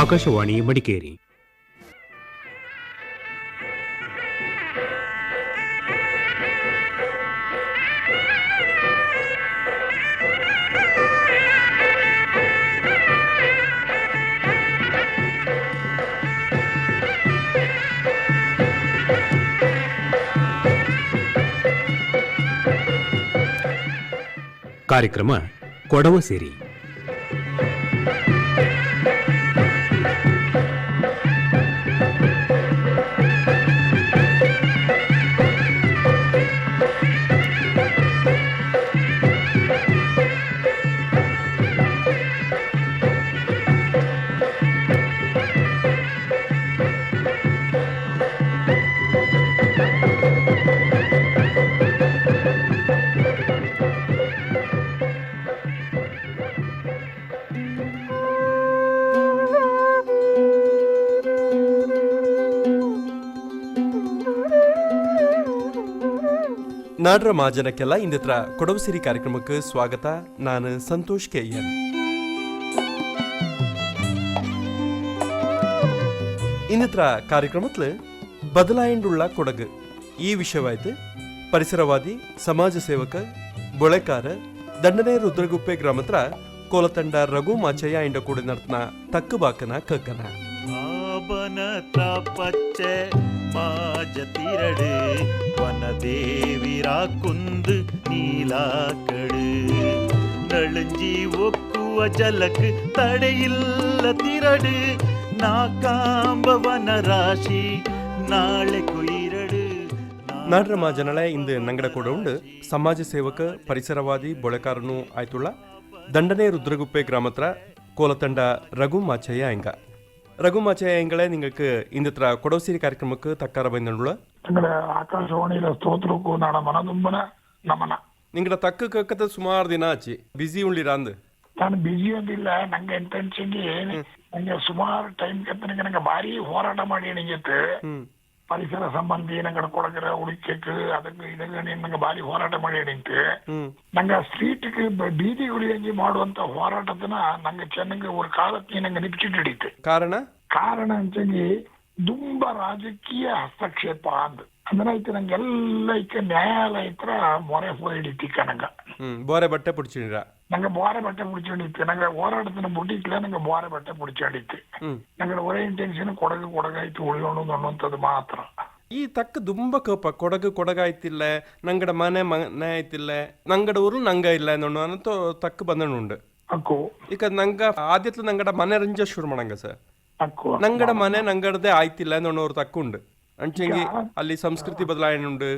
ಆಕಾಶವಾಣಿ ಮಡಿಕೇರಿ. ಕಾರ್ಯಕ್ರಮ ಕೊಡವ ಸೇರಿ. ನಾಡ್ರ ಮಾಜನಕ್ಕೆಲ್ಲ ಇಂದಿತ್ರ ಕೊಡವು ಸಿರಿ ಕಾರ್ಯಕ್ರಮಕ್ಕೆ ಸ್ವಾಗತ. ನಾನು ಸಂತೋಷ್ KN. ಇಂದಿತ್ರ ಕಾರ್ಯಕ್ರಮத்தில் ಬದಲಾಯಂಡುಳ್ಳ ಕೊಡಗು ಈ ವಿಷಯವಾಯ್ತು. ಪರಿಸರವಾದಿ, ಸಮಾಜ ಸೇವಕ, ಬೊಳೆಕಾರ, ದಂಡನೆ ರುದ್ರಗುಪ್ಪೆ ಗ್ರಾಮತ್ರ ಕೋಲತಂಡ ರಘು ಮಾಚಯ್ಯ ಇಂಡ ಕೂಡ ನರ್ತನ ತಕ್ಕು ಬಾಕನ ಕಕ್ಕನ பச்சை மாஜத்திரடு வனதேவிரா குந்து நீலாக்கடு நெழுஞ்சி ஒக்குவ ஜலக்கு தடையில்ல திரடு நாக்காம்ப ವನರಾಶಿ ನಾಳೆ ಕುಯಿರಡು. ನಾಡ್ರ ಮಾಜನಳೆ ಇಂದು ನಂಗಡ ಕೂಡ ಉಂಡು ಸಮಾಜ ಸೇವಕ, ಪರಿಸರವಾದಿ, ಬೊಳೆಕಾರನು ಆಯ್ತುಳ್ಳ ದಂಡನೆ ರುದ್ರಗುಪ್ಪೆ ಗ್ರಾಮತ್ರ ಕೋಲತಂಡ ರಘು ಮಾಚಯ್ಯ ಎಂಗ. ರಘು ಮಾಚಯ್ಯ ಎಂಗಳೇ നിങ്ങൾക്ക് ಇಂದಿತ್ರ ಕೊಡವಸಿರಿ ಕಾರ್ಯಕ್ರಮಕ್ಕೆ ತಕ್ಕಾರ ಬಂದಳುಳ നിങ്ങളുടെ ആകാശവാണിയിലെ സ്തോത്രಕ್ಕೂ ನಾಡ ಮನದುಂಬನ ನಮನ. നിങ്ങളുടെ തക്ക് കേക്കത്തെ സുമാർ ദിന ആಚಿ ಬಿಸಿ ಉಳ್ಳಿರಾಂದು. ನಾನು ಬಿಜಿ ಒಂದಿಲ್ಲ, ನಂಗೆ ಎಂತ ಅನ್ಸಂಗಿ ನಂಗೆ ಸುಮಾರು ಟೈಮ್ ಕೆತ್ತನಿಗೆ ನಂಗೆ ಭಾರಿ ಹೋರಾಟ ಮಾಡಿ ಎಣಿಗತ್ತೆ ಪರಿಸರ ಸಂಬಂಧಿ ನಂಗಡ ಕೊಡಗರ ಉಳಿಕೆ ಅದಕ್ಕೆ ಇದಕ್ಕೆ ನಂಗೆ ಭಾರಿ ಹೋರಾಟ ಮಾಡಿ ಎಣಿಂತು. ನಂಗೆ ಸ್ಟ್ರೀಟ್ಗೆ ಬೀದಿ ಉಳಿಯಂಗಿ ಮಾಡುವಂತ ಹೋರಾಟದನ್ನ ನಂಗೆ ಚೆನ್ನಾಗಿ ಒಂದು ಕಾಲಕ್ಕೆ ನಂಗೆ ನಿಪ್ಚಿಟ್ಟು ಹಿಡಿತು. ಕಾರಣ ಅಂಚಂಗಿ ದುಂಬ ರಾಜಕೀಯ ಹಸ್ತಕ್ಷೇಪ ಅಂದನಾಯ್ತು. ನಂಗೆಲ್ಲ ಇಕ್ಕ ನ್ಯಾಯಾಲಯ ಹತ್ರ ಮೊರೆ ಹಿಡಿತಿಕ್ಕ ನಂಗೆ ಬೋರೆ ಬಟ್ಟೆ ಪುಡಿಚಿರ ನಂಗೆ ಬೋರೆ ಬಟ್ಟೆ ಪುಡಿಚಿಡಿತ್ತು. ನಂಗೆ ಹೋರಾಟത്തിന് ಮುಟ್ಟಿಕ್ಲ ನಂಗೆ ಬೋರೆ ಬಟ್ಟೆ ಪುಡಿಚಿಡಿತ್ತು. ನಂಗೆ ಒರೇ ಇಂಟೆನ್ಷನ್ ಕೊಡಗಾಯ್ತು ಉಳಿಯೋಣ ಅನ್ನುವಂಥದ್ದು ಮಾತ್ರ. ಈ ತಕ್ಕ ದುಂಬ ಕೋಪ ಕೊಡಗಾಯ್ತಿಲ್ಲ, ನಂಗಡ ಮನೆ ಆಯ್ತಿಲ್ಲ, ನಂಗಡ ಊರು ನಂಗ ಇಲ್ಲ ಅನ್ನೋ ತಕ್ಕ ಬಂದನುಂಡು ಅಕ್ಕೋ. ಈಗ ನಂಗ ಆದ್ಯತ್ಲ ನಂಗಡ ಮನೆ ರಂಜ ಶುರು ಮಾಡಂಗ ಸರ್. ಅಕ್ಕೋ ನಂಗಡ ಮನೆ ನಂಗಡದೇ ಆಯ್ತಿಲ್ಲ ಅನ್ನೋರು ತಕ್ಕುಂಡು ಅಂಚಂಗಿ ಅಲ್ಲಿ ಸಂಸ್ಕೃತಿ ಬದಲಾವಣೆ ಉಂಡು,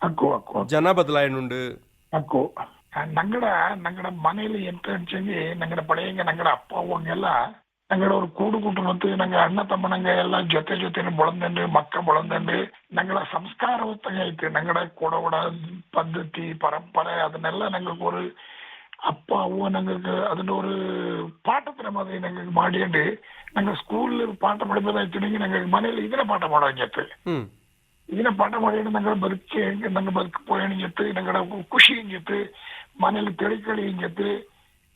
ಅಕ್ಕೋ ಅಕ್ಕೋ ಜನ ಬದಲಾವಣೆ ಉಂಡು. ಅಕ್ಕೋ ನಂಗಡ ಮನೇಲಿ ಎಂತ ಅಂಚಂಗಿ ನಂಗಡ ಪಡೆಯಂಗ ನಂಗಡ ಅಪ್ಪ ಅವಂಗೆಲ್ಲ ನಂಗಡ ಅವ್ರು ಕೂಡು ಕುಟುಂಬತ್ತು ನಂಗೆ ಅಣ್ಣ ತಮ್ಮನಂಗ ಎಲ್ಲ ಜೊತೆ ಬಳಂದಂಡು ಮಕ್ಕ ಬಳಂದಂಡು ನಂಗಡ ಸಂಸ್ಕಾರವತ್ತಾಗ ಐತೆ. ನಂಗಡ ಕೊಡವಡ ಪದ್ಧತಿ ಪರಂಪರೆ ಅದನ್ನೆಲ್ಲ ನಂಗೆ ஒரு அப்பா அவ்வா நாங்கள் அதில் ஒரு பாட்டத்தின மாதிரி நாங்கள் மாடியாண்டு நாங்கள் ஸ்கூலில் பாட்டம் படிப்பதாச்சுங்க நாங்கள் மனையில் இதில் பாட்டம் பாடுவாங்க. ഇതിനെ പാട്ട പാടിയിട്ട് ഞങ്ങൾ ബർക്ക് പോയണിഞ്ഞെത്ത് ഞങ്ങളുടെ ಖುಷಿയും ചെത്ത് ಮನೇಲಿ ತಿಳಿಕಳಿയും ചെത്ത്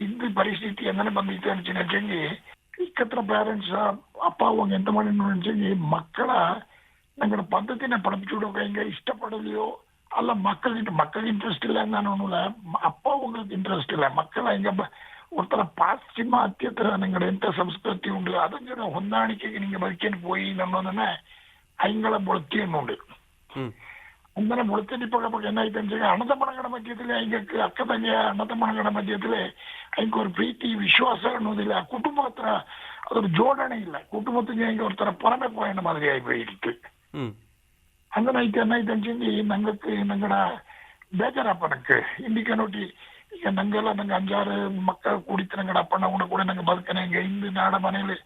ಇಂದು ಪರಿಸ್ಥಿತಿ ಎಂದನೆ ಬಂದಿತ್ತು ಅನ್ಸಿನಂಚಂಗಿ ಇಕ್ಕತ್ರ ಪೇರೆಂಟ್ಸ್ ಅಪ್ಪ ಅವಂಗ ಎಂತ ಮಾಡಿ ಮಕ್ಕಳ ഞങ്ങളുടെ പദ്ധതിനെ പഠിപ്പിച്ചുകൊടുക്കുക ಹಿಂಗೆ ಇಷ್ಟಪಡಲಿಯೋ ಅಲ್ಲ ಮಕ್ಕಳಿಗೆ ಇಂಟ್ರೆಸ್ಟ್ ಇಲ್ಲ ನಾನು ಅಪ್ಪ ಅವங்களுக்கு ಇಂಟ್ರೆಸ್ಟ್ ಇಲ್ಲ. ಮಕ್ಕಳ ಹಿಂಗೆ ಒಂಥರ ಪಾಶ್ಚಿಮಾತ್ಯತರ ನಿങ്ങളുടെ ಎಂತ ಸಂಸ್ಕೃತಿ ಉಂಟು ಅದಕ್ಕೆ ಹೊಂದಾಣಿಕೆಗೆ ನಿಂಗೆ ಬದುಕೇನು പോയി ಅನ್ನೋದನ್ನ അയങ്ങളെ പൊളുത്തിയുന്നുണ്ട്. അങ്ങനെ പൊളുത്തിനിപ്പൊക്കെ എന്നായിട്ടെന്ന് അണ്ണത്തമ്മണങ്ങളുടെ മധ്യത്തില് അതിങ്ങൾക്ക് അക്ക തന്നെ അണ്ണത്തമ്മണങ്ങളുടെ മധ്യത്തില് അതിങ്ങൾക്ക് ഒരു ಪ್ರೀತಿ ವಿಶ್ವಾಸ ಅನ್ನೋದಿಲ್ಲ. ಕುಟುಂಬ ಹತ್ರ ಅದ್ರ ಜೋಡಣೆ ಇಲ್ಲ. ಕುಟುಂಬത്തിന് അതിಗೆ ಒಂಥರ പുറമെ പോയെന്ന മാതിരിയായി പോയിട്ട് അങ്ങനെ ആയിട്ട് എന്നായിട്ടെന്ന് ഞങ്ങൾക്ക് ഞങ്ങളുടെ ಬೇಜಾರಪ್ಪನಕ್ಕೆ ಇಂಡಿಕ ನೋಡಿ ಈಗ ನಂಗೆಲ್ಲ ನಂಗೆ 5-6 ಮಕ್ಕಳ ಕೂಡಿತ್ತು. ನಂಗಡ ಅಪ್ಪಣ್ಣ ಕೂಡ ನಂಗೆ ಬದುಕನೆ ಹಿಂಗೆ ಇಂದು ನಾಡ ಮನೇಲಿ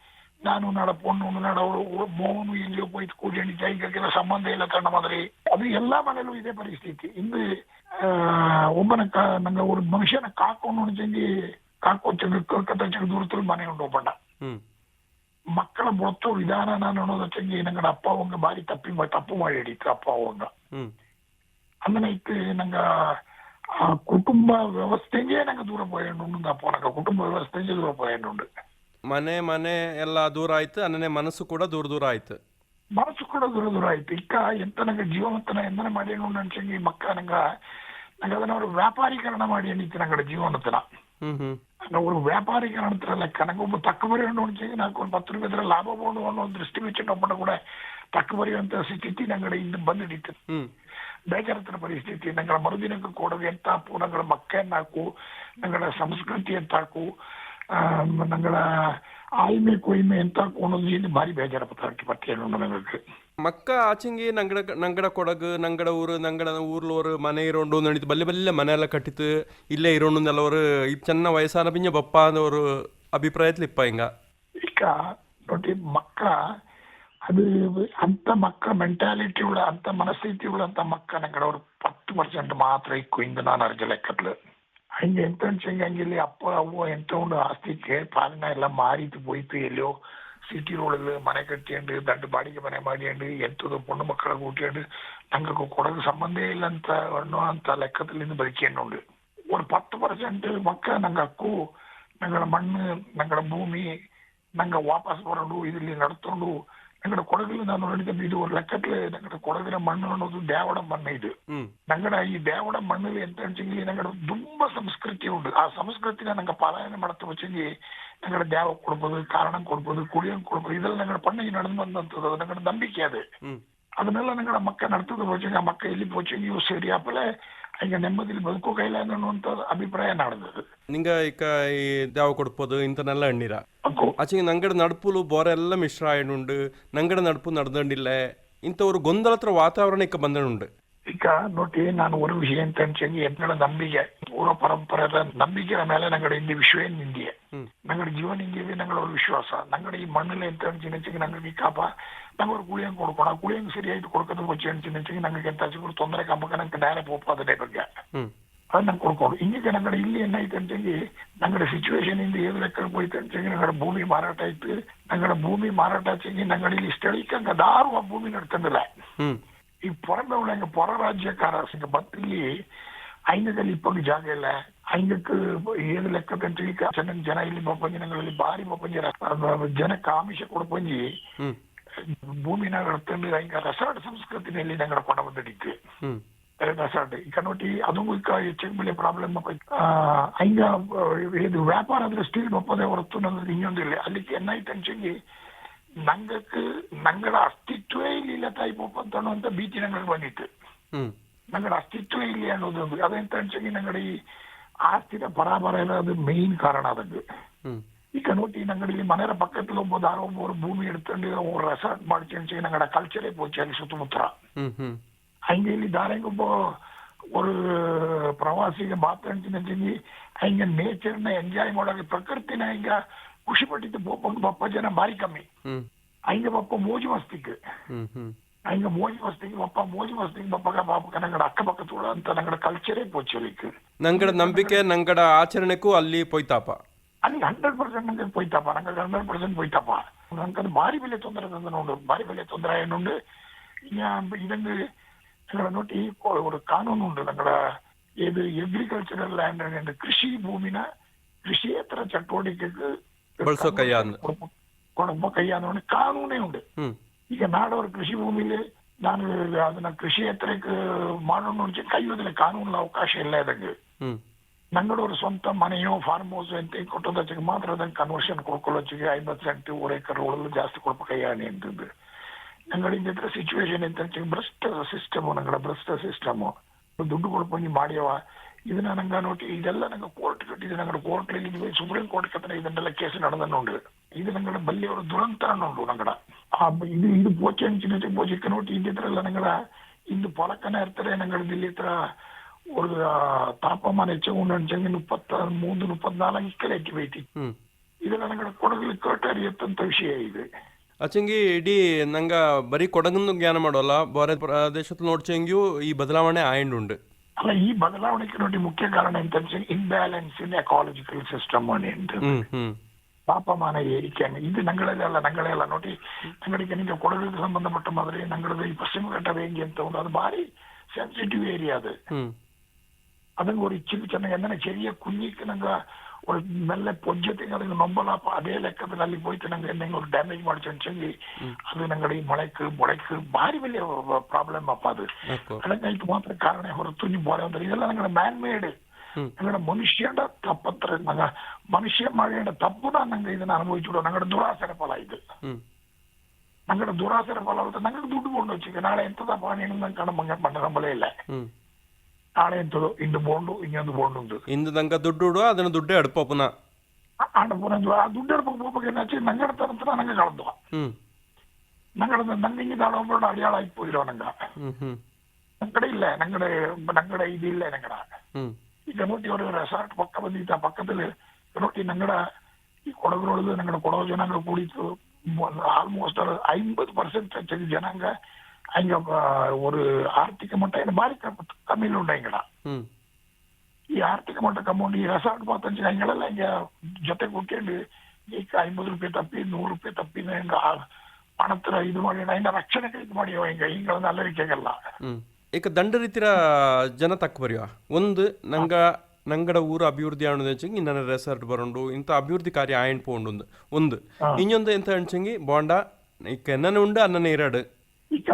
ನಾನು ನಾಡ ಪೊಣ್ಣು ನಾಡ ಅವಳು ಮೋನು ಎಲ್ಲಿಯೋ போயிட்டு ಕೂಡಿ ಎಣಿಕೆ ಈಗೆಲ್ಲ ಸಂಬಂಧ ಇಲ್ಲ ತಣ್ಣ ಮಾದರಿ. ಅದು ಎಲ್ಲಾ ಮನೇಲೂ ಇದೇ ಪರಿಸ್ಥಿತಿ. ಇಂದು ಒಬ್ಬನ ನಂಗೆ ஒரு ಮನುಷ್ಯನ ಕಾಕೋನು ಚೆಂಗಿ ಕಾಕೋಚಂಗ ದೂರದಲ್ಲಿ ಮನೆ ಉಂಟು ಒಬ್ಬಣ್ಣ ಮಕ್ಕಳ ಬೊತ್ತ ವಿಧಾನ ನಾನು ಅನ್ನೋದಚ್ಚಂಗಿ ನಂಗಡ ಅಪ್ಪ ಅವಂಗ ಬಾರಿ ತಪ್ಪು ಮಾಡಿ ಹಿಡಿತು ಅಪ್ಪ ಅವಂಗ. അങ്ങനെ ഇട്ട് ഞങ്ങ കുടുംബ വ്യവസ്ഥയെ ഞങ്ങൾ ദൂരം പോയിട്ടുണ്ട്. അപ്പൊ കുടുംബ വ്യവസ്ഥയെ ദൂരം പോയിട്ടുണ്ട്. ಮನೆ ಮನೆ ಎಲ್ಲ ದೂರ ಆಯ್ತು, ಅನ್ನನೆ ಮನಸ್ಸು ಕೂಡ ದೂರ ದೂರ ಆಯ್ತು. మనసు కూడా దూర దూరం అయితే ఇంకా ఎంత నాకు జీవవంతన ఎందన ಮಾಡಿ నుండి మక్క ನಂಗೆ ಅದನ್ನ ಅವರು ವ್ಯಾಪಾರೀಕರಣ ಮಾಡಿ ಅನ್ನಿತ್ತು ನಂಗಡ ಜೀವನತನ ஒரு வியாபாரிகரணத்துல ಲೆಕ್ಕ ನಂಗೆ ಒಬ್ಬ ತಕ್ಕಬರಿ ನೋಡಿಸಿ నాకు ಒಂದು 10 ರೂಪಾಯಿ ಲಾಭ ಬಹುದು ಅನ್ನೋ ದೃಷ್ಟಿ വെച്ചിട്ടೊಬ್ಬನ ಕೂಡ ತಕ್ಕಬರಿಯುವಂತ ಸ್ಥಿತಿ ನಂಗಡ ಇಂದು ಬಂದಿಡಿತ್ತು. ಬೇಜಾರತರ ಪರಿಸ್ಥಿತಿ ನಂಗಳ ಮರುದಿನಕ್ಕೆ ಕೊಡೋದು ಎಂತಾಕು, ನಂಗಳ ಮಕ್ಕಳನ್ನಾಕು, ನಂಗಳ ಸಂಸ್ಕೃತಿ ಎಂತಾಕು, ನಂಗಳ ಆಯ್ಮೆ ಕೊಯ್ಮೆ ಎಂತಾಕು ಅನ್ನೋದು ಇದು ಭಾರಿ ಬೇಜಾರ ಪತ್ತೇನು ನಂಗೆ ಮಕ್ಕ ಆಚೆಂಗಿ ನಂಗಡ ಕೊಡಗು ನಂಗಡ ಊರು ನಂಗಡ ಊರ್ಲೋರು ಮನೆ ಇರೋಂಡು ನಡೀತು ಬಲ್ಲೆ ಬಲ್ಲೆ ಮನೆ ಎಲ್ಲ ಕಟ್ಟಿತು ಇಲ್ಲೇ ಇರೋಂಡು ಎಲ್ಲವರು ಚೆನ್ನ ವಯಸ್ಸಾನ ಪಿಂಜ ಬಪ್ಪ ಅನ್ನೋರು ಅಭಿಪ್ರಾಯത്തിൽ ಇಪ್ಪ ಹಿಂಗ ಈಗ ನೋಡಿ ಮಕ್ಕ ಅದು ಅಂತ ಮಕ್ಕ ಮೆಂಟಾಲಿಟಿ ಉಳ್ಳ ಅಂತ ಮನಸ್ಥಿತಿ ಉಳ್ಳಂತ ಮಕ್ಕ ನಂಗಡ ஒரு 10% ಮಾತ್ರ ಇಕ್ಕು ಇಂದು ನಾನು ಅರ್ಜ ಲೆಕ್ಕತ್ಲು ಹಂಗೆ ಎಂತ ಹಂಗಿಲ್ಲಿ ಅಪ್ಪ ಅವ್ವ ಎಂತ ಉಂಡು ಆಸ್ತಿ ಪಾಲನ ಎಲ್ಲ ಮಾರಿತು போயிட்டு ಎಲ್ಲೋ ಸಿಟಿ ರೋಡಲ್ಲಿ ಮನೆ ಕಟ್ಟಿಕೊಂಡು ದೊಡ್ಡ ಬಾಡಿಗೆ ಮನೆ ಮಾಡಿಕೊಂಡು ಎಂಥದ್ದು ಪೊಣ್ಣು ಮಕ್ಕಳ ಕೂಟಿಕೊಂಡು ನಂಗೆ ಕೊಡೋದು ಸಂಬಂಧ ಇಲ್ಲ ಅಂತ ಅನ್ನೋ ಅಂತ ಲೆಕ್ಕದಲ್ಲಿ ಬದುಕಿಕೊಂಡು ஒரு 10% ಮಕ್ಕ ನಂಗೆ ಹಕ್ಕು ನಂಗಳ ಮಣ್ಣು ನಂಗಳ ಭೂಮಿ ನಂಗೆ ವಾಪಸ್ ಬರೋದು ಇಲ್ಲಿ ನಡ್ಕೊಂಡು ನಂಗಡ ಕೊಡಗಲ್ಲಿ ನಾನು ನೋಡಿದ ಇದು ஒரு ಲೆಕ್ಕದಲ್ಲಿ ನಂಗಡ ಕೊಡಗಿನ ಮಣ್ಣು ಅನ್ನೋದು ದೇವಡ ಮಣ್ಣು ಇದು ನಂಗಡ ಈ ದೇವಡ ಮಣ್ಣಲ್ಲಿ ಎಂತ ಅನ್ಸಂಗಿ ನಂಗಡ ತುಂಬಾ ಸಂಸ್ಕೃತಿ ಉಂಟು. ಆ ಸಂಸ್ಕೃತಿನ ನಂಗೆ ಪಾಲನೆ ಮಾಡ್ತಾ ವಚ್ಚಂಗಿ ನಂಗಡ ದೇವ ಕೊಡ್ಬೋದು, ಕಾರಣ ಕೊಡ್ಬೋದು, ಕುಡಿಯೋಂಗ್ ಕೊಡ್ಬೋದು, ಇದೆಲ್ಲ ನಂಗಡ ಪಣ್ಣಗೆ ನಡೆದು ಬಂದಂಥದ್ದು. ಅದು ನಂಗಡ ನಂಬಿಕೆ ಅದು. ಅದನ್ನೆಲ್ಲ ನಂಗಡ ಮಕ್ಕ ನಡ್ತದ ವಚ್ಚಂಗಿ ಆ ಮಕ್ಕ ಇಲ್ಲಿ ವಚ್ಚಂಗಿ ಇವು ಸರಿ ಆಪಲೆ ಈಗ ನೆಮ್ಮದಿಲಿ ಬದುಕೋ ಕೈಲ ಅನ್ನುವಂಥ ಅಭಿಪ್ರಾಯ ನಾಡ್ದು ನಿಂಗ ಈಗ ಈ ದೇವ ಕೊಡ್ಬೋದು ಇಂತನೆಲ್ಲ ಎಣ್ಣೀರ ಆಚೆ ನಂಗಡ ನಡುಪುಲು ಬೋರೆಲ್ಲ ಮಿಶ್ರ ಆಯ್ನುಂಡು ನಂಗಡ ನಡುಪು ನಡೆದಂಡಿಲ್ಲ ಇಂಥ ಒಂದು ಗೊಂದಲತ್ರ ವಾತಾವರಣ ಈಗ ಬಂದನುಂಡು. ಈಗ ನೋಡಿ ನಾನು ಒಂದು ವಿಷಯ ಅಂತ ಅನ್ಸಂಗಿ ಎಂಗಳ ನಂಬಿಕೆ ಪೂರ್ವ ಪರಂಪರೆಯ ನಂಬಿಕೆಯ ಮೇಲೆ ನಂಗಡ ಇಂದು ವಿಶ್ವ ನಿಂದಿಯೇ ನಂಗಡ ಜೀವನ ಹಿಂದಿದೆ ನಂಗಡ ಒಂದು ವಿಶ್ವಾಸ ನಂಗಡ ಈ ಮಣ್ಣಲ್ಲಿ ಎಂತ ಅನ್ಸಿನಂಚಿ ನಂಗೆ ಈ ಕಾಪ ನಂಗೆ ஒரு குளியம் கொடுக்கணும் குளியம் சரியாயிட்டு கொடுக்கறது வச்சு அனுப்பிச்சு ನಂಗೆ ಎಂತ ஒரு ತೊಂದರೆ ಕಾಂಬಕ ನಂಗೆ ನೇರ போப்பதே ಬಗ್ಗೆ ಅದು ನಂಗೆ ಕೊಡ್ಕೊಂಡು ಹಿಂಗೆ ನಂಗಡ ಇಲ್ಲಿ ಏನಾಯ್ತು ಅಂತಂಗಿ ನಂಗಡ ಸಿಚುವೇಶನ್ ಇಂದ ಏದು ಲೆಕ್ಕ ಹೋಯ್ತು ಅಂತಂಗಿ ನಂಗಡ ಭೂಮಿ ಮಾರಾಟ ಆಯ್ತು. ನಂಗಡ ಭೂಮಿ ಮಾರಾಟ ಆಚೆಂಗಿ ನಂಗಡ ಇಲ್ಲಿ ಸ್ಥಳೀಕಂಗ ದಾರು ಆ ಭೂಮಿ ನಡ್ಕೊಂಡಿಲ್ಲ. ಈ புறமே உள்ள புற ராஜ்யக்கார பத்திரிகை ஐங்கದಲ್ಲಿ ಇಪ್ಪಂಗೆ ಜಾಗ ಇಲ್ಲ ಐಂಗಕ್ಕೆ ಏದು ಲೆಕ್ಕದಂತ ಚೆನ್ನಾಗಿ ಜನ ಇಲ್ಲಿ ಬಪ್ಪಂಜಿ ನಂಗಳಲ್ಲಿ ಭಾರಿ ಬಪ್ಪಂಜಿ ಜನಕ್ಕೆ ಆಮಿಷ ಕೊಡ್ಪಂಜಿ ಭೂಮಿನ ತಂದು ಹಿಂಗ ರೆಸಾರ್ಟ್ ಸಂಸ್ಕೃತಿನಲ್ಲಿ ನಂಗಡ ಕೊಂಡ ಬಂದಿಡಿತ್ತು ರೆಸಾರ್ಟ್ ಈಗ ನೋಡಿ ಅದು ಹೆಚ್ಚಿಗೆ ಬೆಲೆ ಪ್ರಾಬ್ಲಮ್ ಹಿಂಗ ಇದು ವ್ಯಾಪಾರ ದೃಷ್ಟಿಯಲ್ಲಿ ಒಪ್ಪದೆ ಹೊರತು ನನ್ನದು ಇನ್ನೊಂದಿಲ್ಲ ಅಲ್ಲಿಗೆ ಏನಾಯ್ತು ಅನ್ಸಂಗಿ ನಂಗಕ್ಕೆ ನಂಗಡ ಅಸ್ತಿತ್ವೇ ಇಲ್ಲ ತಾಯಿ ಪೋಪ ಅಂತ ಭೀತಿ ನಂಗೆ ಬಂದಿತ್ತು. ನಂಗಡ ಅಸ್ತಿತ್ವ ಇಲ್ಲಿ ಅನ್ನೋದೊಂದು ಅದೆಂತ ಅನ್ಸಂಗಿ ನಂಗಡ ಈ ಆಸ್ತಿನ ಪರಾಬರ ಎಲ್ಲ ಅದು ಮೇನ್ ಕಾರಣ ಅದಕ್ಕೆ. ಈಗ ನೋಡಿ ನಂಗಡಿ ಮನೆಯ ಪಕ್ಕದಲ್ಲಿ ಒಬ್ಬ ಯಾರೋ ಒಬ್ಬರು ಭೂಮಿ எடுத்துட்டு ஒரு ರೆಸಾರ್ಟ್ ಮಾಡಿ ನಂಗಡ ಕಲ್ಚರೇ போச்சு ಅಲ್ಲಿ ಸುತ್ತಮುತ್ತ ಹಂಗೆ ಇಲ್ಲಿ ದಾರಂಗ ಒಬ್ಬ ஒரு ಪ್ರವಾಸಿಗೆ ಮಾತಾಡ್ತೀನಿ ಹಂಗೆ ನೇಚರ್ನ ಎಂಜಾಯ್ ಮಾಡೋಕೆ ಪ್ರಕೃತಿನ ಹಿಂಗ ಖುಷಿ ಪಟ್ಟಿದ್ದು ಬಪ್ಪ ಜನ ಭಾರಿ ಕಮ್ಮಿ ಹಂಗೆ ಬಪ್ಪ ಮೋಜು ಮಸ್ತಿಗೆ ಹಂಗ ಮೋಜು ಮಸ್ತಿಗೆ ಬಪ್ಪ ಮೋಜು ಮಸ್ತಿಗೆ ಬಪ್ಪಗ ಬಾಪಕ ನಂಗಡ ಅಕ್ಕಪಕ್ಕ ತೋಳ ಅಂತ ನಂಗಡ ಕಲ್ಚರೇ போச்சு ಅಲ್ಲಿಗೆ ನಂಗಡ ನಂಬಿಕೆ ನಂಗಡ ಆಚರಣೆಗೂ ಅಲ್ಲಿ ಪೋಯ್ತಾಪ ಅಲ್ಲಿ 100% ನಂಗೆ ಪೋಯ್ತಾಪ ನಂಗೆ 100% ಪೋಯ್ತಾಪ ನಂಗೆ ಭಾರಿ ಬೆಲೆ ತೊಂದರೆ ತಂದ ನೋಡು ಭಾರಿ ಬೆಲೆ ತೊಂದರೆ ಏನುಂಡು ಇದಂಗೆ ನಂಗಡ ನೋಡಿ ஒரு ಕಾನೂನು ಉಂಟು ನಂಗಡ ಇದು ಅಗ್ರಿಕಲ್ಚರಲ್ ಲ್ಯಾಂಡ್ ಅಂಡ್ ಕೃಷಿ ಭೂಮಿನ ಕೃಷಿಯೇತರ ಚಟುವಟಿಕೆಗೆ ಬಳಸೋ ಕೈಯ ಕೊಡಬ ಕೈಯ ಕಾನೂನೇ ಉಂಟು. ಈಗ ನಾಡೋರು ಕೃಷಿ ಭೂಮಿಲಿ ನಾನು ಅದನ್ನ ಕೃಷಿಯೇತರಕ್ಕೆ ಮಾಡೋಣ ಕೈಯೋದಿಲ್ಲ ಕಾನೂನಲ್ಲಿ ಅವಕಾಶ ಇಲ್ಲ ಇದಂಗೆ ನಂಗಡವರು ಸ್ವಂತ ಮನೆಯೋ ಫಾರ್ಮ್ ಹೌಸ್ ಅಂತ ಕೊಟ್ಟೋದಕ್ಕೆ ಮಾತ್ರ ಅದನ್ನ ಕನ್ವರ್ಷನ್ ಕೊಡ್ಕೊಳ್ಳೋಚಿಗೆ 50 ಸೆಂಟ್ 1 ಎಕರೆ ಒಳಗೆ ಜಾಸ್ತಿ ಕೊಡ್ಬೇಕಾಗಿ ಅಂತಂದು ನಂಗಡಿಂದ ಸಿಚುವೇಶನ್ ಎಂತ ಭ್ರಷ್ಟ ಸಿಸ್ಟಮು ನಂಗಡ ಭ್ರಷ್ಟ ಸಿಸ್ಟಮು ದುಡ್ಡು ಕೊಡ್ಕೊಂಡು ಮಾಡ್ಯವ ಇದನ್ನ ನಂಗೆ ನೋಡಿ ಇದೆಲ್ಲ ನಂಗೆ ಕೋರ್ಟ್ ಕಟ್ಟಿದೆ ನಂಗಡ ಕೋರ್ಟ್ಲಿ ಸುಪ್ರೀಂ ಕೋರ್ಟ್ ಕತ್ತನೆ ಇದನ್ನೆಲ್ಲ ಕೇಸ್ ನಡೆದ ನೋಡ್ರಿ ಇದು ನಂಗಡ ಬಲ್ಲಿಯವರು ದುರಂತ ನೋಡು ನಂಗಡ ಇದು ಪೋಚೆ ಅಂಚಿನ ಪೋಚಿಕ್ಕ ನೋಡಿ ಇದ್ದಿದ್ರಲ್ಲ ನಂಗಡ ಇಂದು ಪೊಲಕನ ಇರ್ತಾರೆ ನಂಗಡ ಇಲ್ಲಿ ಹತ್ರ ஒரு ತಾಪಮಾನ ಹೆಚ್ಚು ಅಂಚಂಗೆ 33-34 ಇಕ್ಕಲೆ ಎಕ್ಕಿ ಬೈತಿ ಇದೆಲ್ಲ ನಂಗಡ ಕೊಡಗಲಿ ಕಟ್ಟರಿಯತ್ತಂತ ವಿಷಯ ಇದೆ. ಅಚ್ಚಂಗಿ ಇಡೀ ನಂಗ ಬರೀ ಕೊಡಗನ್ನು ಜ್ಞಾನ ಮಾಡೋಲ್ಲ ಬೇರೆ ಪ್ರದೇಶದಲ್ಲಿ ನೋಡ್ಚಂಗಿಯೂ ಈ ಬದಲಾವಣೆ ಆಯ್ದುಂಡು ಅಲ್ಲ ಈ ಬದಲಾವಣೆಗೆ ನೋಡಿ ಮುಖ್ಯ ಕಾರಣ ಎಂತ ಇಂಬ್ಯಾಲೆನ್ಸ್ ಇನ್ ಎಕಾಲಜಿಕಲ್ ಸಿಸ್ಟಮ್ ಅಂತ ತಾಪಮಾನ ಏರಿಕೆ ಇದು ನಂಗಳೆಲ್ಲ ನೋಡಿ ನಂಗಡಿಗೆ ನಿಮಗೆ ಕೊಡಗಿಗೆ ಸಂಬಂಧಪಟ್ಟ ಮಾದ್ರೆ ನಂಗಡದ ಈ ಪಶ್ಚಿಮ ಘಟ್ಟ ರೇಂಜ್ ಅಂತ ಉಂಟು ಅದು ಭಾರಿ ಸೆನ್ಸಿಟಿವ್ ಏರಿಯಾ അതങ്ങ് ഒരു ഇച്ചിരി ചെന്ന എങ്ങനെ ചെറിയ കുഞ്ഞിക്ക് ನಂಗೆ ഒരു നല്ല പൊഞ്ചത്തേക്ക് ಅದಕ್ಕೆ നൊമ്പലപ്പ അതേ ಲೆಕ್ಕದಲ್ಲಿ ಅಲ್ಲಿ പോയിട്ട് ನಂಗೆ എന്തെങ്കിലും ഒരു ಡ್ಯಾಮೇಜ್ ಮಾಡಿച്ചെങ്കിൽ ಅದು ഞങ്ങളുടെ ಈ ಮೊಳಕ್ಕೆ ಭಾರಿ വലിയ ಪ್ರಾಬ್ಲಮ್ ಅಪ್ಪ ಅದು ಅದಕ್ಕೆ ಇದು ಮಾತ್ರ ಕಾರಣ ಹೊರತು ನೀವು ಬೋರೆ ಅಂದ್ರೆ ಇದೆಲ್ಲ ഞങ്ങളുടെ ಮ್ಯಾನ್ ಮೇಡ್ ഞങ്ങളുടെ മനുഷ്യന്റെ തപ്പത്ര മനുഷ്യ ಮಾಡೇണ്ട ತಪ್ಪುನ ನಂಗೆ ಇದನ್ನ ಅನುಭವಿಸಿಬಿಡೋ ഞങ്ങളുടെ ದುರಾಸೆಯ ಫಲ ಇದು ഞങ്ങളുടെ ದುರಾಸೆಯ ಫಲ ಆಗುತ್ತೆ ഞങ്ങൾക്ക് ದುಡ್ಡು ಕೊಂಡು വെച്ചിരിക്കുക ನಾಳೆ ಎಂತದಪ್ಪ ನೀನು ನಂಗೆ ಕಣ ಮಂಗ ನಂಬಲೇ ಇಲ್ಲ നാളെ എന്തോ ഇന്ന് പോണ്ടു ഇങ്ങനൊന്ന് പോണ്ടുണ്ട് ಇಂದು ನಂಗೆ ದುಡ್ಡು ಇಡುವ ಅದನ್ನ ದುಡ್ಡೇ ಅಡ್ಪಪ್ಪನ അടുപ്പന ആ ದುಡ್ಡು എടുപ്പ് പോകുമ്പോൾ എന്നാ ഞങ്ങളുടെ തരത്തിൽ ഞങ്ങൾ കളന്നു ഞങ്ങളുടെ ನಂಗೆ താഴുമ്പോഴും അടയാളായി പോയിരോ ഞങ്ങ ഞങ്ങളുടെ ഇല്ല ഞങ്ങളുടെ ഇതില്ല ഞങ്ങളുടെ ಈಗ ನೋಡಿ ಅವರು ರೆಸಾರ್ಟ್ ಪಕ್ಕ ಬಂದಿದ್ದ ಪಕ್ಕದಲ್ಲಿ ನೋಡಿ ഞങ്ങളുടെ ಈ ಕೊಡಗರೊಳಗೆ ഞങ്ങളുടെ ಕೊಡಗು ಜನಾಂಗ ಕೂಡಿತ್ತು ಆಲ್ಮೋಸ್ಟ್ 50% ಜನಾಂಗ அங்க ஒரு ஆர்த்திக மட்டம் பாரி கம்மியில் உண்டாய்ங்கடா ಈ ಆರ್ಥಿಕ ಮಟ್ಟ ಕಮ್ಮಿ ಈ ರೆಸಾರ್ಟ್ பார்த்தா எங்களெல்லாம் இங்க ಜೊತೆ ಕೂತ್ಕೊಂಡು ಈಗ 50 ರೂಪಾಯಿ ತಪ್ಪಿ 100 ರೂಪಾಯಿ ತಪ್ಪಿ ಹಿಂಗ ಪಣತ್ರ ಇದು ಮಾಡಿ ಹಿಂಗ ರಕ್ಷಣೆಗೆ ಇದು ಮಾಡಿ ಹಿಂಗ ಹಿಂಗಳನ್ನ ಅಲ್ಲರಿಕೆಗಲ್ಲ ಈಗ ದಂಡ ರೀತಿಯ ಜನ ತಕ್ಕ ಬರೆಯುವ ಒಂದು ನಂಗಡ ಊರು ಅಭಿವೃದ್ಧಿ ಆಣೋದು ನನ್ನ ರೆಸಾರ್ಟ್ ಬರೋಂಡು ಇಂಥ ಅಭಿವೃದ್ಧಿ ಕಾರ್ಯ ಆಯನ್ ಪೋಂಡು ಒಂದು ಇನ್ನೊಂದು ಎಂತ ಅನ್ಸಂಗಿ ಬಾಂಡ ಈಗ ಎನ್ನ ಉಂಡು ಅನ್ನನೇ ಇರಾಡು ಈಗ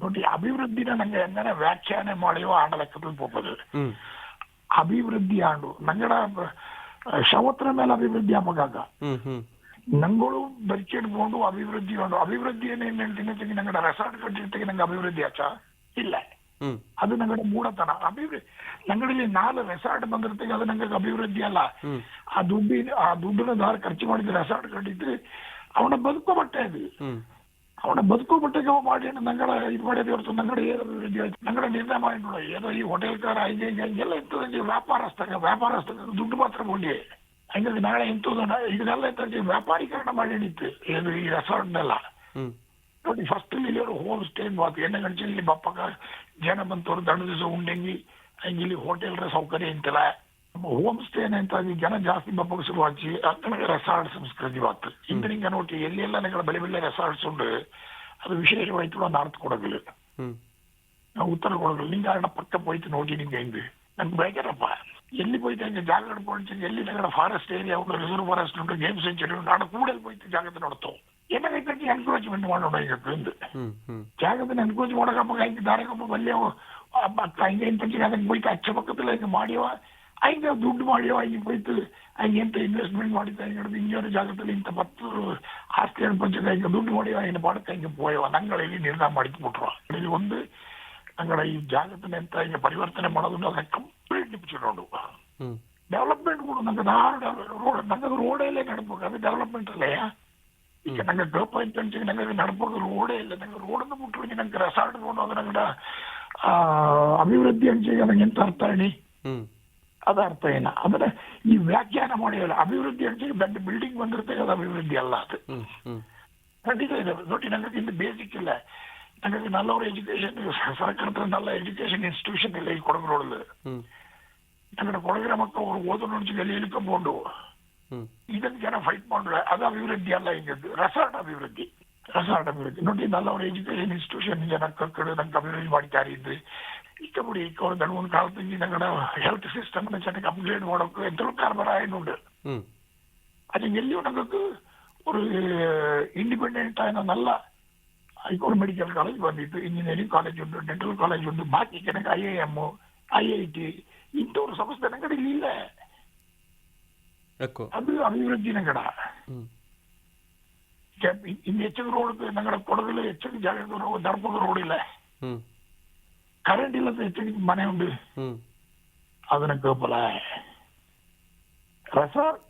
ನೋಡಿ ಅಭಿವೃದ್ಧಿನ ನಂಗೆ ಎങ്ങനെ ವ್ಯಾಖ್ಯಾನ ಮಾಡಿಯೋ ಆಂಡ ಲೆಕ್ಕದಲ್ಲಿ ಹೋಗೋದು ಅಭಿವೃದ್ಧಿ ಆಂಡು ನಂಗಡ ಶವತ್ರ ಮೇಲೆ ಅಭಿವೃದ್ಧಿ ಆಗ ನಂಗಳು ಬರಿಚಿಡ್ಕೊಂಡು ಅಭಿವೃದ್ಧಿ ಉಂಡು ಅಭಿವೃದ್ಧಿ ಏನೇನು ಹೇಳ್ತೀನಿ ನಂಗಡ ರೆಸಾರ್ಟ್ ಕಟ್ಟಿರ್ತೀವಿ ನಂಗೆ ಅಭಿವೃದ್ಧಿ ಆಚ ಇಲ್ಲ ಅದು ನಂಗಡ ಮೂಢತನ ಅಭಿವೃದ್ಧಿ ನಂಗಡಲ್ಲಿ 4 ರೆಸಾರ್ಟ್ ಬಂದಿರ್ತೀವಿ ಅದು ನಂಗೆ ಅಭಿವೃದ್ಧಿ ಅಲ್ಲ ಆ ದುಡ್ಡಿನ ದಾರ ಖರ್ಚು ಮಾಡಿದ ರೆಸಾರ್ಟ್ ಕಟ್ಟಿದ್ರೆ ಅವನ ಬದುಕೋಬಟ್ಟೆ ಅದು ಅವನ ಬದುಕೋಬಟ್ಟೆಗೆ ಮಾಡಿ ನಂಗಡ ಇದು ಮಾಡಿದ ಹೊರತು ನಂಗಡ ನಂಗಡ ನಿರ್ಣಯ ಮಾಡಿದ್ರು ಏನೋ ಈ ಹೋಟೆಲ್ಕಾರ ಹಿಂಗೆಲ್ಲ ಇರ್ತದೆ ವ್ಯಾಪಾರಸ್ಥ ದುಡ್ಡು ಮಾತ್ರ ಕೊಂಡಿ ಹಂಗಾಗಿ ನಾಳೆ ಇಂಥದ್ದು ಇದನ್ನೆಲ್ಲ ಇರ್ತದೆ ವ್ಯಾಪಾರೀಕರಣ ಮಾಡಿ ಹಿಡಿತು ಏನು ಈ ರೆಸಾರ್ಟ್ನೆಲ್ಲ ನೋಡಿ ಫಸ್ಟ್ ಇಲ್ಲಿ ಅವರು ಹೋಮ್ ಸ್ಟೇ ಮಾತು ಎಣ್ಣೆ ಗಂಟೆ ಇಲ್ಲಿ ಬಪ್ಪಗ ಜನ ಬಂತವ್ರು ದಂಡ ದಿವಸ ಉಂಡೆಂಗಿ ಹಂಗೆ ಇಲ್ಲಿ ಹೋಟೆಲ್ ಸೌಕರ್ಯ ಇಂತಿಲ್ಲ ಹೋಮ್ ಸ್ಟೇನ ಅಂತ ಜನ ಜಾಸ್ತಿ ಬಪ್ಪಗ ಶುರುವಾಚಿ ಅದಕ್ಕೆ ರೆಸಾರ್ಟ್ ಸಂಸ್ಕೃತಿ ಮಾತು ಇಂದಿನಿಂಗ ನೋಡಿ ಎಲ್ಲೆಲ್ಲ ನಂಗೆ ಬೆಳೆ ರೆಸಾರ್ಟ್ಸ್ ಉಂಟು ಅದು ವಿಶೇಷವಾಯ್ತು ನಾರ್ತ್ ಕೊಡಗಲು ಉತ್ತರ ಕೊಡಗಲು ನಿಂಗ ಪಕ್ಕ போயிட்டு ನೋಡಿ ನಿಂಗೆ ಹೆಂಗೆ ನಂಗೆ ಬೇಜಾರಪ್ಪ ಎಲ್ಲಿ போயிட்டு ಹಂಗೆ ಜಾಗ ಪೋಣಿಸಿ ಎಲ್ಲಿ ನಂಗಡ ಫಾರೆಸ್ಟ್ ಏರಿಯಾ ಉಂಟು ರಿಸರ್ವ್ ಫಾರೆಸ್ಟ್ ಉಂಟು ಗೇಮ್ ಸೆಂಚುರಿ ಉಂಟು ಆಡ ಕೂಡಲ್ಲಿ போயிட்டு ಜಾಗದ ನೋಡ್ತಾವ ಏನಾಗೈತೆ ಎನ್ಕ್ರೋಚ್ಮೆಂಟ್ ಮಾಡೋಣ ಈಗ ಜಾಗದ ಎನ್ಕ್ರೋಚ್ ಮಾಡೋಕಪ್ಪ ಹಿಂಗೆ ದಾರಕಪ್ಪ ಬಲ್ಯ ಹಿಂಗೆ ಎಂತ ಅದಕ್ಕೆ போயிட்டு ಅಚ್ಚ ಪಕ್ಕದಲ್ಲಿ ಹಿಂಗೆ ಮಾಡಿಯವ ಹಂಗೆ ದುಡ್ಡು ಮಾಡಿಯವ ಹಿಂಗೆ போயிட்டு ಹಂಗೆ ಎಂತ ಇನ್ವೆಸ್ಟ್ಮೆಂಟ್ ಮಾಡಿದ್ದ ಹಿಂಗೆ ಇನ್ನೊಂದು ಜಾಗದಲ್ಲಿ ಇಂಥ 10 ಆಸ್ತಿ ಪಂಚಕ ಹಿಂಗೆ ದುಡ್ಡು ಮಾಡಿಯವ ಹಿಂಗೆ ಮಾಡಕ್ಕೆ ಹಿಂಗೆ போயವ ನಂಗಳಲ್ಲಿ ನಿರ್ಣಯ ಮಾಡಿಟ್ಬಿಟ್ರು ಇಲ್ಲಿ ಒಂದು ನಂಗಡ ಈ ಜಾಗದಲ್ಲಿ ಎಂತ ಹಿಂಗೆ ಪರಿವರ್ತನೆ ಮಾಡೋದು ಅದಕ್ಕೆ ಕಂಪ್ಲೀಟ್ ನಿಪ್ಪಿಸಿಕೊಂಡು ಡೆವಲಪ್ಮೆಂಟ್ ಕೂಡ ನಂಗೆ ರೋಡ್ ನಂಗೆ ರೋಡಲ್ಲೇ ನಡ್ಬೇಕು ಅದು ಡೆವಲಪ್ಮೆಂಟ್ ಅಲ್ಲೇ ಈಗ ನಂಗೆ ಗಪ್ ಅಂತ ನಂಗೆ ನಡ್ಬೇಕು ರೋಡೇ ಇಲ್ಲ ನಂಗೆ ರೋಡನ್ನು ಬಿಟ್ಟು ನಂಗೆ ರೆಸಾರ್ಟ್ ನೋಡೋದು ನಂಗಡ ಅಭಿವೃದ್ಧಿ ಅಂಚೆ ನಂಗೆ ಎಂತ ಅರ್ಥ ಹೇಳಿ ಅದ ಅರ್ಥ ಏನ ಅಂದ್ರೆ ಈ ವ್ಯಾಖ್ಯಾನ ಮಾಡಿಯಲ್ಲ ಅಭಿವೃದ್ಧಿ ಅಂಚೆ ದೊಡ್ಡ ಬಿಲ್ಡಿಂಗ್ ಬಂದಿರ್ತದೆ ಅದು ಅಭಿವೃದ್ಧಿ ಅಲ್ಲ ಅದು ಖಂಡಿತ ಇದೆ ನೋಡಿ ನಂಗೆ ಇಂದು ಬೇಸಿಕ್ ಇಲ್ಲ ನಂಗೆ ನಲ್ಲವರ ಎಜುಕೇಶನ್ ಸರ್ಕಾರದ ನಲ್ಲ ಎಜುಕೇಶನ್ ಇನ್ಸ್ಟಿಟ್ಯೂಷನ್ ಇಲ್ಲ ಈ ಕೊಡಗರೋಡಲ್ಲಿ ನಂಗಡ ಕೊಡಗರ ಮಕ್ಕಳು ಅವರು ಓದೋ ನೋಡಿ ಎಲ್ಲಿ ಇಳ್ಕೊಂಡ್ಕೊಂಡು ಇದನ್ನು ಜನ ಫೈಟ್ ಮಾಡ್ರೆ ಅದು ಅಭಿವೃದ್ಧಿ ಅಲ್ಲ ಹಿಂಗದ್ದು ರೆಸಾರ್ಟ್ ಅಭಿವೃದ್ಧಿ ನೋಡಿ ನಲ್ಲವರ ಎಜುಕೇಶನ್ ಇನ್ಸ್ಟಿಟ್ಯೂಷನ್ ಜನ ಕಡೆ ನಂಗೆ ಅಭಿವೃದ್ಧಿ ಮಾಡಿದ್ದಾರೆ ಇದ್ದು ಈಗ ಬಿಡಿ ಈಗ ಅವ್ರು ಒಂದು ಕಾಲದಲ್ಲಿ ನಂಗಡ ಹೆಲ್ತ್ ಸಿಸ್ಟಮ್ ಚೆನ್ನಾಗಿ ಅಪ್ಗ್ರೇಡ್ ಮಾಡೋಕೆ ಎಂತ ಕಾರ್ಬಾರ ಆಯ್ನುಂಡು ಅದು ಎಲ್ಲಿಯೂ ನಂಗೆ ஒரு ಇಂಡಿಪೆಂಡೆಂಟ್ ಆಯ್ನ ನಲ್ಲ ಹೈಕೋರ್ಟ್ ಮೆಡಿಕಲ್ ಕಾಲೇಜ್ ಬಂದಿತ್ತು ಇಂಜಿನಿಯರಿಂಗ್ ಕಾಲೇಜ್ ಉಂಟು ಡೆಂಟಲ್ ಕಾಲೇಜ್ ಉಂಟು ಬಾಕಿ ನನಗೆ IIM IIT ಇಂಥವ್ರ ಸಂಸ್ಥೆ ನಂಗಡ ಇಲ್ಲಿ ಇಲ್ಲ ಅದು ಅಭಿವೃದ್ಧಿ ನಂಗಡ ಇನ್ನು ಹೆಚ್ಚಿನ ರೋಡ್ ನಂಗಡ ಕೊಡಗಲು ಹೆಚ್ಚಿನ ಜಾಗ ದರ್ಪದ ರೋಡ್ ಇಲ್ಲ ಕರೆಂಟ್ ಇಲ್ಲದ ಹೆಚ್ಚಿನ ಮನೆ ಉಂಟು ಅದನ್ನ ಕೇಪಲ ರೆಸಾರ್ಟ್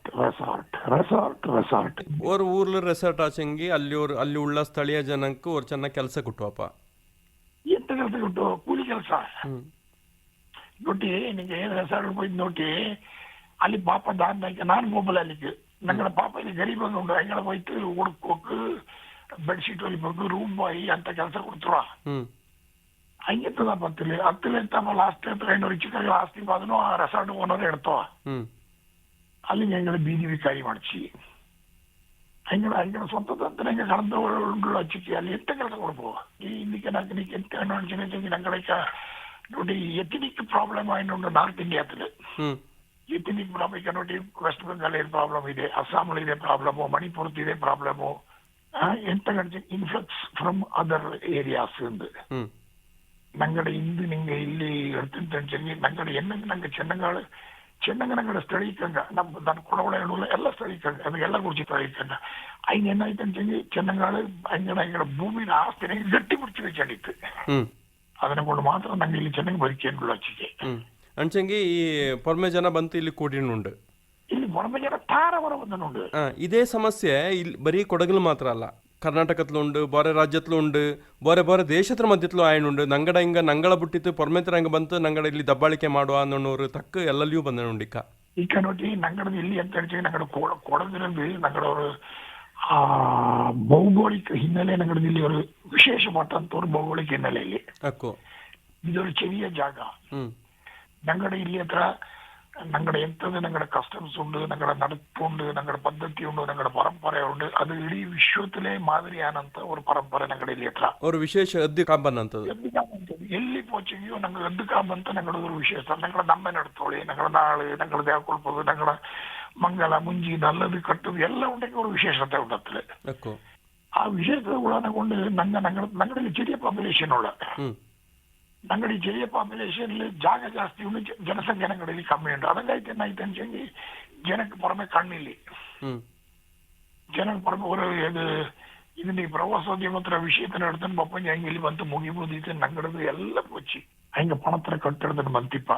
ஒரு ஊர்ல ரெசார்ட் ஆச்சங்கி ಅಲ್ಲಿ ಉಳ್ಳ ಸ್ಥಳೀಯ ಜನಕ್ಕೆ ஒரு ಚೆನ್ನಾಗಿ ಕೆಲಸ ಕೊಟ್ಟುವಪ್ಪ ಎಂತ ಕೆಲಸ ಕೊಟ್ಟು ಕೂಲಿ ಕೆಲಸ ನೋಡಿ ನಿಂಗೆ ರೆಸಾರ್ಟ್ போய் ನೋಡಿ ಅಲ್ಲಿ ಪಾಪ ದಾಂದಾಯ್ಕ ನಾನು போகல ಅಲ್ಲಿಗೆ ನಂಗಡ ಪಾಪ ಇಲ್ಲಿ ಗರೀಬ್ ಉಂಟು ಅಂಗಡ போயிட்டு ಉಡುಕೋಕು ಬೆಡ್ಶೀಟ್ ಹೊಲಿಬೇಕು ರೂಮ್ ಬಾಯಿ ಅಂತ ಕೆಲಸ ಕೊಡ್ತಾರ ಹಂಗೆತ್ತದ ಹತ್ತಿಲ್ಲ ಎಂತ ಲಾಸ್ಟ್ ಹತ್ರ ಚಿಕ್ಕ ಆಸ್ತಿ ಬಾದನು ಆ ರೆಸಾರ್ಟ್ ಓನರ್ ಇಡ್ತಾವ ಅಲ್ಲಿ எங்களை ಬೀದಿ ವಿಕಾರಿ ಮಾಡಿಸಿ ಅಂಗಡ ಸ್ವಂತದಂತ ನಂಗೆ ಕಳೆದ ಅಚ್ಚಿಕ್ಕಿ ಅಲ್ಲಿ ಎಂತ ಕೆಲಸ ಕೊಡ್ಬೋದು ಈ ಇಂದಿಕ್ಕೆ ನಾಲ್ಕು ಎಂತ ನಂಗಡಕ್ಕೆ ನೋಡಿ ಎಥನಿಕ್ ಪ್ರಾಬ್ಲಮ್ ಆಯ್ತು ನಾರ್ತ್ ಇಂಡಿಯಾದಲ್ಲಿ. ಹ್ಮ್ ಎಥನಿಕ್ ಪ್ರಾಬ್ಲಮ್ ಈಗ ನೋಡಿ ವೆಸ್ಟ್ ಬೆಂಗಾಲ್ ಏನು ಪ್ರಾಬ್ಲಮ್ ಇದೆ, ಅಸ್ಸಾಂ ಇದೆ ಪ್ರಾಬ್ಲಮು, ಮಣಿಪುರದ ಇದೆ ಪ್ರಾಬ್ಲಮು, ಎಂತ ಇನ್ಫ್ಲಕ್ಸ್ ಫ್ರಮ್ ಅದರ್ ಏರಿಯಾಸ್ ಹ್ಮ್ ഞങ്ങളുടെ ഇന്ത് നിങ്ങൾ ಇಲ್ಲಿ എടുത്തിട്ടുണ്ടെങ്കിൽ ഞങ്ങളുടെ എന്നെങ്കിൽ ഞങ്ങൾ ചെന്നങ്ങ ഞങ്ങളുടെ സ്ഥളിക്കങ്ക దాని కుడవళ ಎಲ್ಲ ಸ್ಥಳೀಕಂಗ ಅದಕ್ಕೆಲ್ಲ ಕುರಿച്ച് ಸ್ಥಳೀಕಂಗ അതിന് എന്നായിട്ടെങ്കിൽ ചെന്നങ്ങാള് ഞങ്ങളുടെ ഭൂമിയുടെ ആസ്തിനെ ഗട്ടി പിടിച്ച് വെച്ചാണിತ್ತು. ಅದನ್ನ ಕೊಂಡು ಮಾತ್ರ ನಂಗೆ ಇಲ್ಲಿ ಚೆನ್ನಾಗಿ ಬದುಕೇನುಳ್ಳ ಅಚ್ಚಿಗೆ. ಅಂಚಂಗಿ ಈ ಪೊರ್ಮೆ ಜನ ಬಂತು ಇಲ್ಲಿ ಕೂಡಿನುಂಡು. ಇಲ್ಲಿ ಪೊರ್ಮೆ ಜನ ತಾರವರ ಬಂದನುಂಡು. ಇದೇ ಸಮಸ್ಯೆ ಇಲ್ಲಿ ಬರೀ ಕೊಡಗಲು ಮಾತ್ರ ಅಲ್ಲ, ಕರ್ನಾಟಕತ್ಲು ಉಂಡು, ಬೇರೆ ರಾಜ್ಯತ್ಲು ಉಂಡು, ಬೇರೆ ಬೇರೆ ದೇಶದ ಮಧ್ಯತ್ಲು ಆಯ್ನುಂಡು. ನಂಗಡ ಹಿಂಗ ನಂಗಳ ಬಿಟ್ಟಿತ್ತು ಪೊರ್ಮೆತ್ರ ಹಂಗ ಬಂತು ನಂಗಡ ಇಲ್ಲಿ ದಬ್ಬಾಳಿಕೆ ಮಾಡುವ ಅನ್ನೋರು ತಕ್ಕ ಎಲ್ಲಲ್ಲಿಯೂ ಬಂದನುಂಡಿಕ್ಕ. ಈಗ ನೋಡಿ ನಂಗಡದು ಇಲ್ಲಿ ಅಂತ ಹೇಳ್ತೀವಿ, ನಂಗಡ ಕೊಡಗಿನಲ್ಲಿ ನಂಗಡವರು ಭೌಗೋಳಿಕ ಹಿನ್ನೆಲೆ ನಂಗಡದು ಇಲ್ಲಿ ಅವರು ವಿಶೇಷಪಟ್ಟಂತವ್ರು ಭೌಗೋಳಿಕ ಹಿನ್ನೆಲೆಯಲ್ಲಿ ಅಕ್ಕೋ ಇದೊಂದು ಚೆರಿಯ ಜಾಗ. ഞങ്ങളുടെ ಇಲ್ಲಿ ಹತ್ರ ഞങ്ങളുടെ ಎಂಥದ್ದು ഞങ്ങളുടെ ಕಸ್ಟಮ್ಸ್ ಉಂಟು, ഞങ്ങളുടെ നടപ്പുണ്ട്, ഞങ്ങളുടെ ಪದ್ಧತಿ ಉಂಟು, ഞങ്ങളുടെ ಪರಂಪರೆ ಉಂಟು. ಅದು ಇಡೀ ವಿಶ್ವದಲ್ಲೇ ಮಾದರಿಯಾನಂತ ಒಂದು ಪರಂಪರೆ ഞങ്ങളുടെ ಇಲ್ಲಿ ಹತ್ರ. ഒരു വിശേഷ എദ്ദു കാമ്പന്നಂತದ್ದು ಎಲ್ಲಿ ಪೋಚಿಗೆಯೋ ഞങ്ങൾ ಎದ್ದು ಕಾಂಬಂತ ഞങ്ങളുടെ ഒരു ವಿಶೇಷ. ഞങ്ങളുടെ നമ്മെ ನಡ್ತೋಳಿ, ഞങ്ങളുടെ ನಾಳು, ഞങ്ങളുടെ ದೇವಕೊಳ್ಪದು, ഞങ്ങളുടെ ಮಂಗಲ ಮುಂಜಿ ನಲ್ಲದು ಕಟ್ಟದು ಎಲ್ಲ ಉಂಟೆ ഒരു ವಿಶೇಷತೆ ಉಂಟತ್ತಲೆ. ಆ ವಿಶೇಷತೆ ಒಳಗೊಂಡು ഞങ്ങളുടെ ചെറിയ ಪಾಪ್ಯುಲೇಷನ್ ഉള്ള ഞങ്ങളുടെ ഈ ചെറിയ പോപ്പുലേഷനിൽ ജാഗ ജാസ്തി ഉണ്ട്, ജനസംഖ്യ ഞങ്ങളുടെ കമ്മി ഉണ്ട്. അതെല്ലായിട്ട് എന്നായിട്ട് വെച്ചെങ്കിൽ ജനക്ക് പുറമെ കണ്ണില്ലേ, ജനക്ക് പുറമെ ഒരു ഇതിന്റെ ಪ್ರವಾಸೋದ್ಯಮತ್ರ ವಿಷಯത്തിന് എടുത്തുമ്പോ ഞാൻ ಇಲ್ಲಿ ಬಂತು ಮುಗಿಬೋದಿತ್ತು. ഞങ്ങളത് എല്ലാം പോச்சு ಹಂಗ ಪಣತ್ರ ಕಟ್ಟೆಡ್ದು ಬಂತಿಪ್ಪ.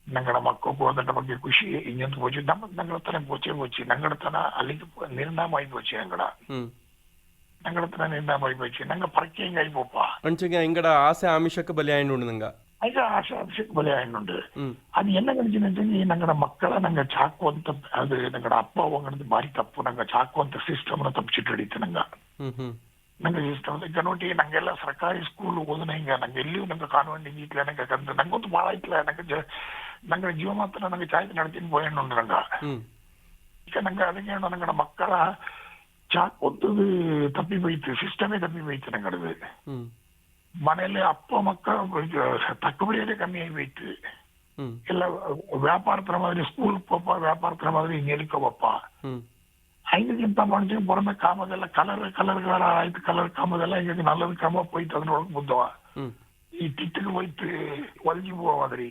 ഞങ്ങളുടെ മക്കൾക്ക് അതിന്റെ ಬಗ್ಗೆ ಖುಷಿ ಇನ್ನೊಂದು പോச்சு. ഞങ്ങളുടെ തരം പോച്ചേ ഞങ്ങളുടെ തന അല്ലെങ്കിൽ ನಿರ್ಣಯമായി പോச்சு. ഞങ്ങളുടെ തന ನಿರ್ಣಯമായി പോச்சு. ഞങ്ങൾ പറക്കി ಹೆಂಗಾಗಿ പോപ്പ ಅಂಚೆಗೆ ಇಂಗಡ ಆಸೆ ಆಮಿಷಕ್ಕೆ ಬಲಿ ಆಯ್ನುಂಡು. ನಂಗ ಈಗ ಆಸೆ ಆಮಿಷಕ್ಕೆ ಬಲಿ ಆಯ್ನುಂಡು. ಅದು என்ன ಕಳಿಸಿದಂತೆಂಗಿ ഞങ്ങളുടെ ಮಕ್ಕಳ ನಂಗೆ ಚಾಕುವಂತ ಅದು ഞങ്ങളുടെ ಅಪ್ಪ ಅವನದು ಭಾರಿ ತಪ್ಪು. ನಂಗೆ ಚಾಕುವಂತ ಸಿಸ್ಟಮ್ನ ತಪ್ಪಿಸಿಟ್ಟು ಹಿಡಿತು. ನಂಗೆ ಸಿಸ್ಟಮ್ ಈಗ ನೋಡಿ ನಂಗೆಲ್ಲ ಸರ್ಕಾರಿ ಸ್ಕೂಲ್ ಓದನ ಹಿಂಗ ನಂಗೆ ಎಲ್ಲಿಯೂ ನಂಗೆ ಕಾನ್ವೆಂಟ್ ಹಿಂಗಿತ್ಲ ನಂಗೆ ಕಂದು ನಂಗೊಂದು ಭಾಳ ಐತ್ಲ ನಂಗೆ ಜೀವ ಮಾತ್ರ ನಂಗೆ ಚಾಯ್ತು ನಡ್ತೀನಿ போயணுண்டு. ನಂಗ ಈಗ ನಂಗೆ ಅದಕ್ಕೆ ನಂಗಡ ಮಕ್ಕಳ ಚಾಕುವಂತದ್ದು ತಪ್ಪಿ போயிட்டு, ಸಿಸ್ಟಮೇ ತಪ್ಪಿ போயிட்டு. ನಂಗಡದು ಮನೆಯಲ್ಲಿ ಅಪ್ಪ ಮಕ್ಕಳು ತಕ್ಕಬಡಿಯದೇ ಕಮ್ಮಿ ಆಗಿ போயிட்டு. ಎಲ್ಲ ವ್ಯಾಪಾರತರ மாதிரி ಸ್ಕೂಲ್ போப்பா, ವ್ಯಾಪಾರತರ மாதிரி ಹಿಂಗೆ ಎಲ್ಲಿಕೋಬಪ್ಪ. ಹಂಗೆ ಎಂತ ಮಾಡ್ತೀವಿ ಬರಮೆ ಕಾಮದೆಲ್ಲ ಕಲರ್ಗಳ ಆಯ್ತು, ಕಲರ್ ಕಾಮದೆಲ್ಲ ಹಿಂಗಾಗಿ ನಲ್ಲದು ಕಾಮ போயிட்டு ಅದರೊಳಗೆ ಬುದ್ದವ ಈ ತಿಟ್ಟಿಗೆ போயிட்டு ಒಲ್ಜಿ போவாದ್ರಿ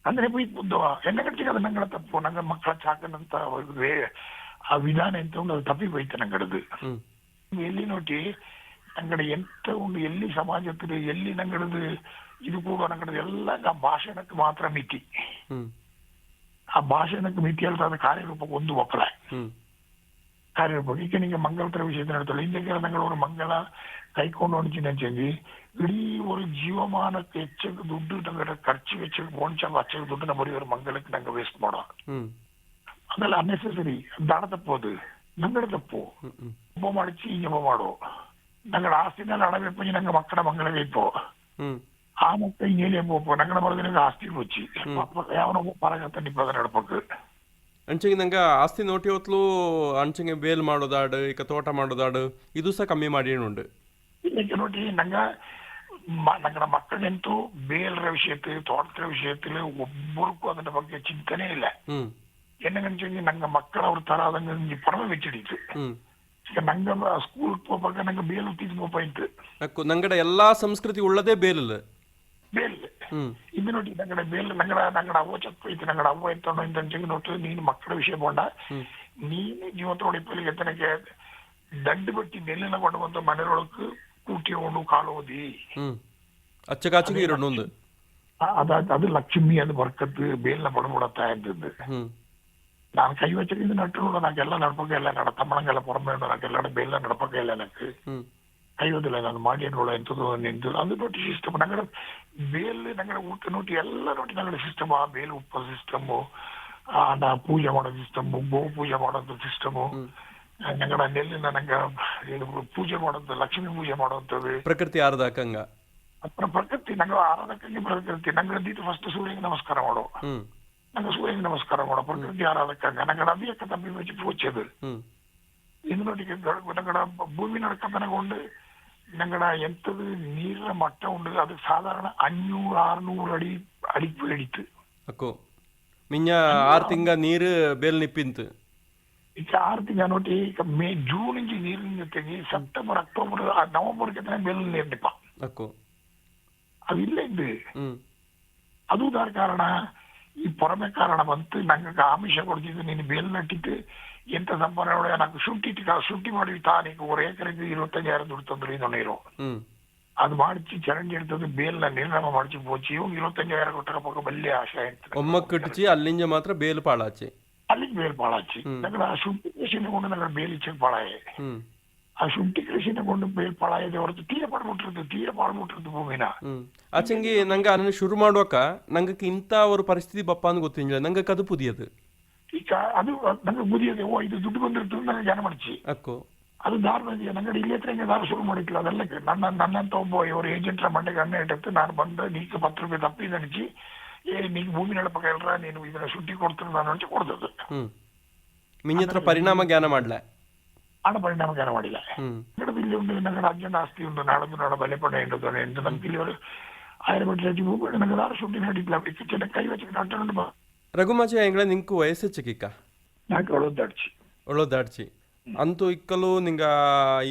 ಅಂದ್ರೆ போயிட்டு ಬುದ್ದವ ಎನ್ನ ಕಟ್ಟಿಗೆ ಅದು ನಂಗಡ ತಪ್ಪು. ನಂಗ ಮಕ್ಕಳ ಚಾಕನಂತ ಆ ವಿಧಾನ ಎಂತ ಉಂಟು ಅದು ತಪ್ಪಿ போயிட்டு ನಂಗಡದು. ಎಲ್ಲಿ ನೋಡಿ ನಂಗಡ ಎಂತ ಉಂಟು ಎಲ್ಲಿ ಸಮಾಜത്തിൽ ಎಲ್ಲಿ ನಂಗಡದು ಇದು ಕೂಡ ನಂಗಡದು ಎಲ್ಲ ಆ ಭಾಷಣಕ್ಕೆ ಮಾತ್ರ ಮಿತಿ. ಆ ಭಾಷಣಕ್ಕೆ ಮಿತಿ ಅಲ್ದ ಅದು ಕಾರ್ಯರೂಪಕ್ಕೆ ಒಂದು ಒಪ್ಪಳ ಕಾರ್ಯರೂಪ. ಈಗ ನಿಮಗೆ ಮಂಗಳತರ ವಿಷಯದ ನಡ್ತಲ್ಲ ಹಿಂದಕ್ಕೆ ನಂಗಳವರು ಮಂಗಳ ಕೈಕೊಂಡು ಹೊಣಿಚಿನಂಚಿ ಇಡೀ ஒரு ಜೀವಮಾನಕ್ಕೆ ಹೆಚ್ಚು ದುಡ್ಡು ನಂಗಡ ಖರ್ಚು ವೆಚ್ಚಕ್ಕೆ போனிச்சாங்க ಅಚ್ಚ ದುಡ್ಡು ನಮ್ಮ ஒரு ಮಂಗಳಕ್ಕೆ ನಂಗೆ ವೇಸ್ಟ್ ಮಾಡೋ ಅದೆಲ್ಲ ಅನ್ನೆಸೆಸರಿ ದಾಡ ತಪ್ಪು. ಅದು ನಂಗಡ ತಪ್ಪು. ಒಬ್ಬ ಮಾಡಿಸಿ ಹಿಂಗೆ ಮಾಡೋ ഞങ്ങളുടെ ആസ്തിനാൽ അടവെപ്പോ ഞങ്ങൾ മക്കളുടെ മംഗള ഇപ്പോ ആ മക്ക ഇങ്ങനെ പോപ്പോ ഞങ്ങളുടെ പറഞ്ഞ ആസ്തി വെച്ച് ಯಾವನೋ ಪರಗತ್ತಂಡಿ ಪ್ರಧಾನ ನಡಪಕ್ಕೆ ಅಂಚೆಗೆ ನಂಗೆ ಆಸ್ತಿ ನೋಟಿ ಹೊತ್ಲು ಅಂಚೆಗೆ ಬೇಲ್ ಮಾಡೋದಾಡು ಈಗ ತೋಟ ಮಾಡೋದಾಡು ಇದು ಸಹ ಕಮ್ಮಿ ಮಾಡಿಯೇನುಂಡು. இன்னைக்கு நோட்டி ഞങ്ങളുടെ മക്കളെಂತೂ ಬೇಲರ ವಿಷಯത്തിൽ ತೋಟದ ವಿಷಯത്തിൽ ಒಬ್ಬರಿಗೂ ಅದರ ಬಗ್ಗೆ ಚಿಂತನೆ ಇಲ್ಲ. என்னங்கன்னு ನಂಗೆ ಮಕ್ಕಳ ಅವ್ರ ತರ ಅದಂಗೆ ಪರಮ ವೆಚ್ಚಿಡಿತು. ಈಗ ನಂಗೆ ಸ್ಕೂಲ್ ಹೋಗ್ಬೇಕು ನಂಗೆ ಬೇಲು ತೀಸ್ಕೋಪಾಯ್ತು. ನಂಗಡ ಎಲ್ಲಾ ಸಂಸ್ಕೃತಿ ಉಳ್ಳದೇ ಬೇಲಲ್ಲ ಬೇಲ್ ಇದು ನೋಡಿ ನಂಗಡ ಬೇಲ್ ನಂಗಡ ಅವ್ವ ಚಪ್ಪೈತು. ನಂಗಡ ಅವ್ವ ಎಂತ ಇಂತಂಚೆಗೆ ನೋಟ್ಟು ನೀನು ಮಕ್ಕಳ ವಿಷಯ ಬೋಂಡ ನೀನು ಜೀವನത്തോടെ ഇപ്പോൾ എത്തനൊക്കെ ദണ്ട് പെട്ടി നെല്ലിനെ കൊണ്ടുവന്ന് മലരൊളക്ക് കൂട്ടിയോണ്ട് കാളോതി അച്ചകാച്ചിಗೆ ಇರೋದು ಅದು ಲಕ್ಷ್ಮಿ ಅದು ಬರ್ಕತ್ತು ಬೇಲ್ನ ಪಡಬಿಡತ್ತಾ ಇದ್ದದ್ದು. ನಾನು ಕೈ ವಚ್ಚಿದ್ದು ನಟ್ಟು ನಾಕೆಲ್ಲ ನಡ್ಪಕ್ಕೆ ಎಲ್ಲ ತಮ್ಮಣಂಗೆಲ್ಲ ಪೊರಮೆ ನಾಕೆಲ್ಲ ಬೇಲ ನಡ್ಪಕ್ಕೆ ಇಲ್ಲ ನನಗೆ ಕೈ ಓದಿಲ್ಲ. ನಾನು ಮಾಡಿ ನೋಡ ಎಂಥದ್ದು ನಿಂತು ಅದು ನೋಟಿ ಸಿಸ್ಟಮ್ ನಂಗಡ ಬೇಲ್ ನಂಗಡ ಊಟ ನೋಟಿ ಎಲ್ಲ ನೋಟಿ ನಂಗಡ ಸಿಸ್ಟಮ್. ಆ ಬೇಲ್ ಉಪ್ಪ ಸಿಸ್ಟಮು, ಪೂಜೆ ಮಾಡೋ ಸಿಸ್ಟಮು, ಗೋ ಪೂಜೆ ಮಾಡೋದು ಸಿಸ್ಟಮು, ഞങ്ങളുടെ നെല്ലിನ ನಂಗೆ ಪೂಜೆ ಮಾಡೋದು ಲಕ್ಷ್ಮಿ ಪೂಜೆ ಮಾಡೋಂಥದ್ದು ಪ್ರಕೃತಿ ಆರಾಧಕಂಗ ಪ್ರಕೃತಿ ನಂಗೆ ಆರಾಧಕಂಗೆ ಪ್ರಕೃತಿ ನಂಗೆ ದೀತು ಫಸ್ಟ್ ಸೂರ್ಯಗೆ ನಮಸ್ಕಾರ ಮಾಡೋ ನಂಗೆ ಸೂರ್ಯಗೆ ನಮಸ್ಕಾರ ಮಾಡೋ ಪ್ರಕೃತಿ ಆರಾಧಕಂಗ ನಂಗಡ ಅದಿಯಕ್ಕ ತಪ್ಪಿ വെച്ച് പൂച്ചത് ഇതിനോട്ടിക്ക് ನಂಗಡ ಭೂಮಿ ನಡ್ಕಂತ കൊണ്ട് ನಂಗಡ ಎಂತದು ನೀರಿನ ಮಟ್ಟ ಉಂಡು ಅದು ಸಾಧಾರಣ 500-600 ಅಡಿ ಅಡಿಗೆ ಹಿಡಿತು. ಅಕ್ಕೋ ಮಿಂಜ 6 ತಿಂಗ ನೀರು ಬೇಲ್ ನಿಪ್ಪಿಂತು. ಈಗ 6 ತಿಂಗಳ ನೋಡಿ ಈಗ ಜೂನ್ ಇಂಚಿ ನೀರಿನ ಜೊತೆಗೆ ಸೆಪ್ಟೆಂಬರ್ ಅಕ್ಟೋಬರ್ ನವೆಂಬರ್ಗೆ ಬೇಲ್ ನೀರು ನಿಪ್ಪ ಅಕ್ಕೋ ಅದು ಇಲ್ಲ ಇದ್ದು ಹ್ಮ್ ಅದು ಕಾರಣ ಈ ಪೊರಮೆ ಕಾರಣ ಬಂತು. ನಂಗೆ ಆಮಿಷ ಕೊಡ್ತಿದ್ದು ನೀನು ಬೇಲ್ ನಟ್ಟಿತ್ತು ಎಂತ ಸಂಪಾದನೆ నాకు ಶುಂಠಿ ಮಾಡಿ ತಾನೀಗ ஒரு ஏக்கருக்கு 25,000 ದುಡ್ಡು ತಂದ್ರು ಇದು ನೀರು ಅದು ಮಾಡಿಸಿ ಚರಂಡಿ ಇರ್ತದೆ ಬೇಲ್ನ ನಿರ್ನಾಮ ಮಾಡಿಸಿ போச்சு. ಇವಾಗ 25,000 ಕೊಟ್ಟರ ಪಕ್ಕ ಬಲ್ಲೆ ಆಶೆ ಆಯ್ತು. ಒಮ್ಮಕ್ಕಿಟ್ಟಿಸಿ ಅಲ್ಲಿಂಜ ಮಾತ್ರ ಬೇಲ್ ಪಾಳಾಚೆ ಅಲ್ಲಿಗೆ ಬೇಲ್ ಪಾಳಾಚಿ ನಂಗೆ ಆ ಶುಂಠಿ ಕೃಷಿನ ಕೊಂಡು ನಂಗೆ ಬೇಲ್ ಇಚ್ಚೆ ಪಾಳಾಯೆ. ಆ ಶುಂಠಿ ಕೃಷಿನ ಕೊಂಡು ಬೇಲ್ ಪಾಳಾಯದೆ ಹೊರತು ತೀರ ಪಾಡ್ಬಿಟ್ಟಿರ್ತದೆ ಭೂಮಿನ. ಆಚಂಗಿ ನಂಗೆ ಅದನ್ನು ಶುರು ಮಾಡುವಕ್ಕ ನಂಗೆ ಇಂಥ ಒಂದು ಪರಿಸ್ಥಿತಿ ಬಪ್ಪ ಅಂತ ಗೊತ್ತಿಲ್ಲ. ನಂಗೆ ಅದು ಪುದಿಯದು ಈಗ ಅದು ನಂಗೆ ಬುದಿಯದೆ ಓ ಇದು ದುಡ್ಡು ಬಂದಿರ್ತದೆ ನಂಗೆ ಜ್ಞಾನ ಮಾಡಿಸಿ ಅಕ್ಕೋ ಅದು ದಾರ ನಂಗಡೆ ಇಲ್ಲಿ ಹತ್ರ ದಾರ ಶುರು ಮಾಡಿಕ್ಕಿಲ್ಲ. ಅದೆಲ್ಲ ನನ್ನಂತ ಒಬ್ಬ ಇವರು ಏಜೆಂಟ್ರ ಮಂಡೆಗೆ ಅನ್ನ ಇಟ್ಟತ್ತು ನಾನು ಬಂದ ನೀಕ 10 ರೂಪಾಯಿ ತಪ್ಪಿ ನಡಿಸಿ ನೀನು ಭೂಮಿ ನಡಪಕ ಇಲ್ರ ನೀನು ಇದನ್ನ ಶುಂಠಿ ಕೊಡ್ತೀನಿ ನಾನು ಹಂಚಿ ಕೊಡ್ತದ್ದು. ಮಿಂತ್ರ ಪರಿಣಾಮ ಜ್ಞಾನ ಮಾಡ್ಲ ಹಣ ಪರಿಣಾಮ ಜ್ಞಾನ ಮಾಡಿಲ್ಲ. ನಂಗಡದು ಇಲ್ಲಿ ಉಂಟು ನಂಗಡೆ ಅಜ್ಜನ ಆಸ್ತಿ ಉಂಟು ನಾಡದು ಬಲೆ ಪಡ ಎಂಟು ಎಂಟು ನಮ್ಗೆ ಇಲ್ಲಿ 1000 ಕೋಟಿ ರಜೆ ಭೂಮಿ ನಂಗೆ ದಾರ ಶುಂಠಿ ನಡಿಲ್ಲ ಚೆನ್ನ ಕೈ ವಚ್ಚಿ ನಟ್ಟು ರಘುಮಾಚ ಎಂಗ್ಳ ನಿಂಕು ವಯಸ್ಸೆಚ್ಚಕಿಕ್ಕ ನಾಲ್ಕು ಒಳ್ಳೋದಾಡ್ಚಿ ಅಂತೂ ಇಕ್ಕಲು ನಿಂಗ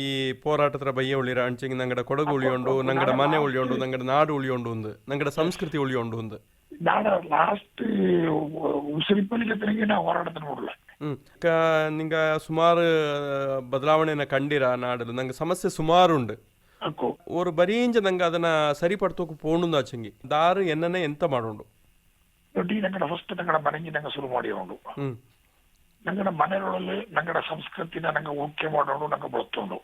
ಈ ಪೋರಾಟದ ಬಯ್ಯ ಉಳಿರ ಅಂಚೆಂಗಿ ನಂಗಡ ಕೊಡಗು ಉಳಿಯೋಂಡು ನಂಗಡ ಮನೆ ಉಳಿಯೋಂಡು ನಂಗಡ ನಾಡು ಉಳಿಯೋಂಡು ಒಂದು ನಂಗಡ ಸಂಸ್ಕೃತಿ ಉಳಿಯೋಂಡು ಒಂದು ನಾಡ ಲಾಸ್ಟ್ ಉಸಿರಿಪ್ಪಲಿಗೆ ತನಗೆ ನಾವು ಹೋರಾಟದ ನೋಡಲ್ಲ. ನಿಂಗ ಸುಮಾರು ಬದಲಾವಣೆನ ಕಂಡಿರ ನಾಡಲು ನಂಗೆ ಸಮಸ್ಯೆ ಸುಮಾರು ಉಂಡು ஒரு ಬರೀಂಜ ನಂಗೆ ಅದನ್ನ ಸರಿಪಡ್ತೋಕು ಪೋಂಡು ಆಚಂಗಿ ದಾರು ಎನ್ನನೆ ಎಂತ ಮಾಡೋಂಡು ನೋಡಿ ನಂಗಡ ಫಸ್ಟ್ ನಂಗಡ ಮನೆಗೆ ನಂಗೆ ಶುರು ಮಾಡಿರೋಂಡು ನಂಗಡ ಮನೆಗಳಲ್ಲಿ ನಂಗಡ ಸಂಸ್ಕೃತಿನ ನಂಗೆ ಓಕೆ ಮಾಡೋಣ ನಂಗೆ ಬಳತೋಂಡು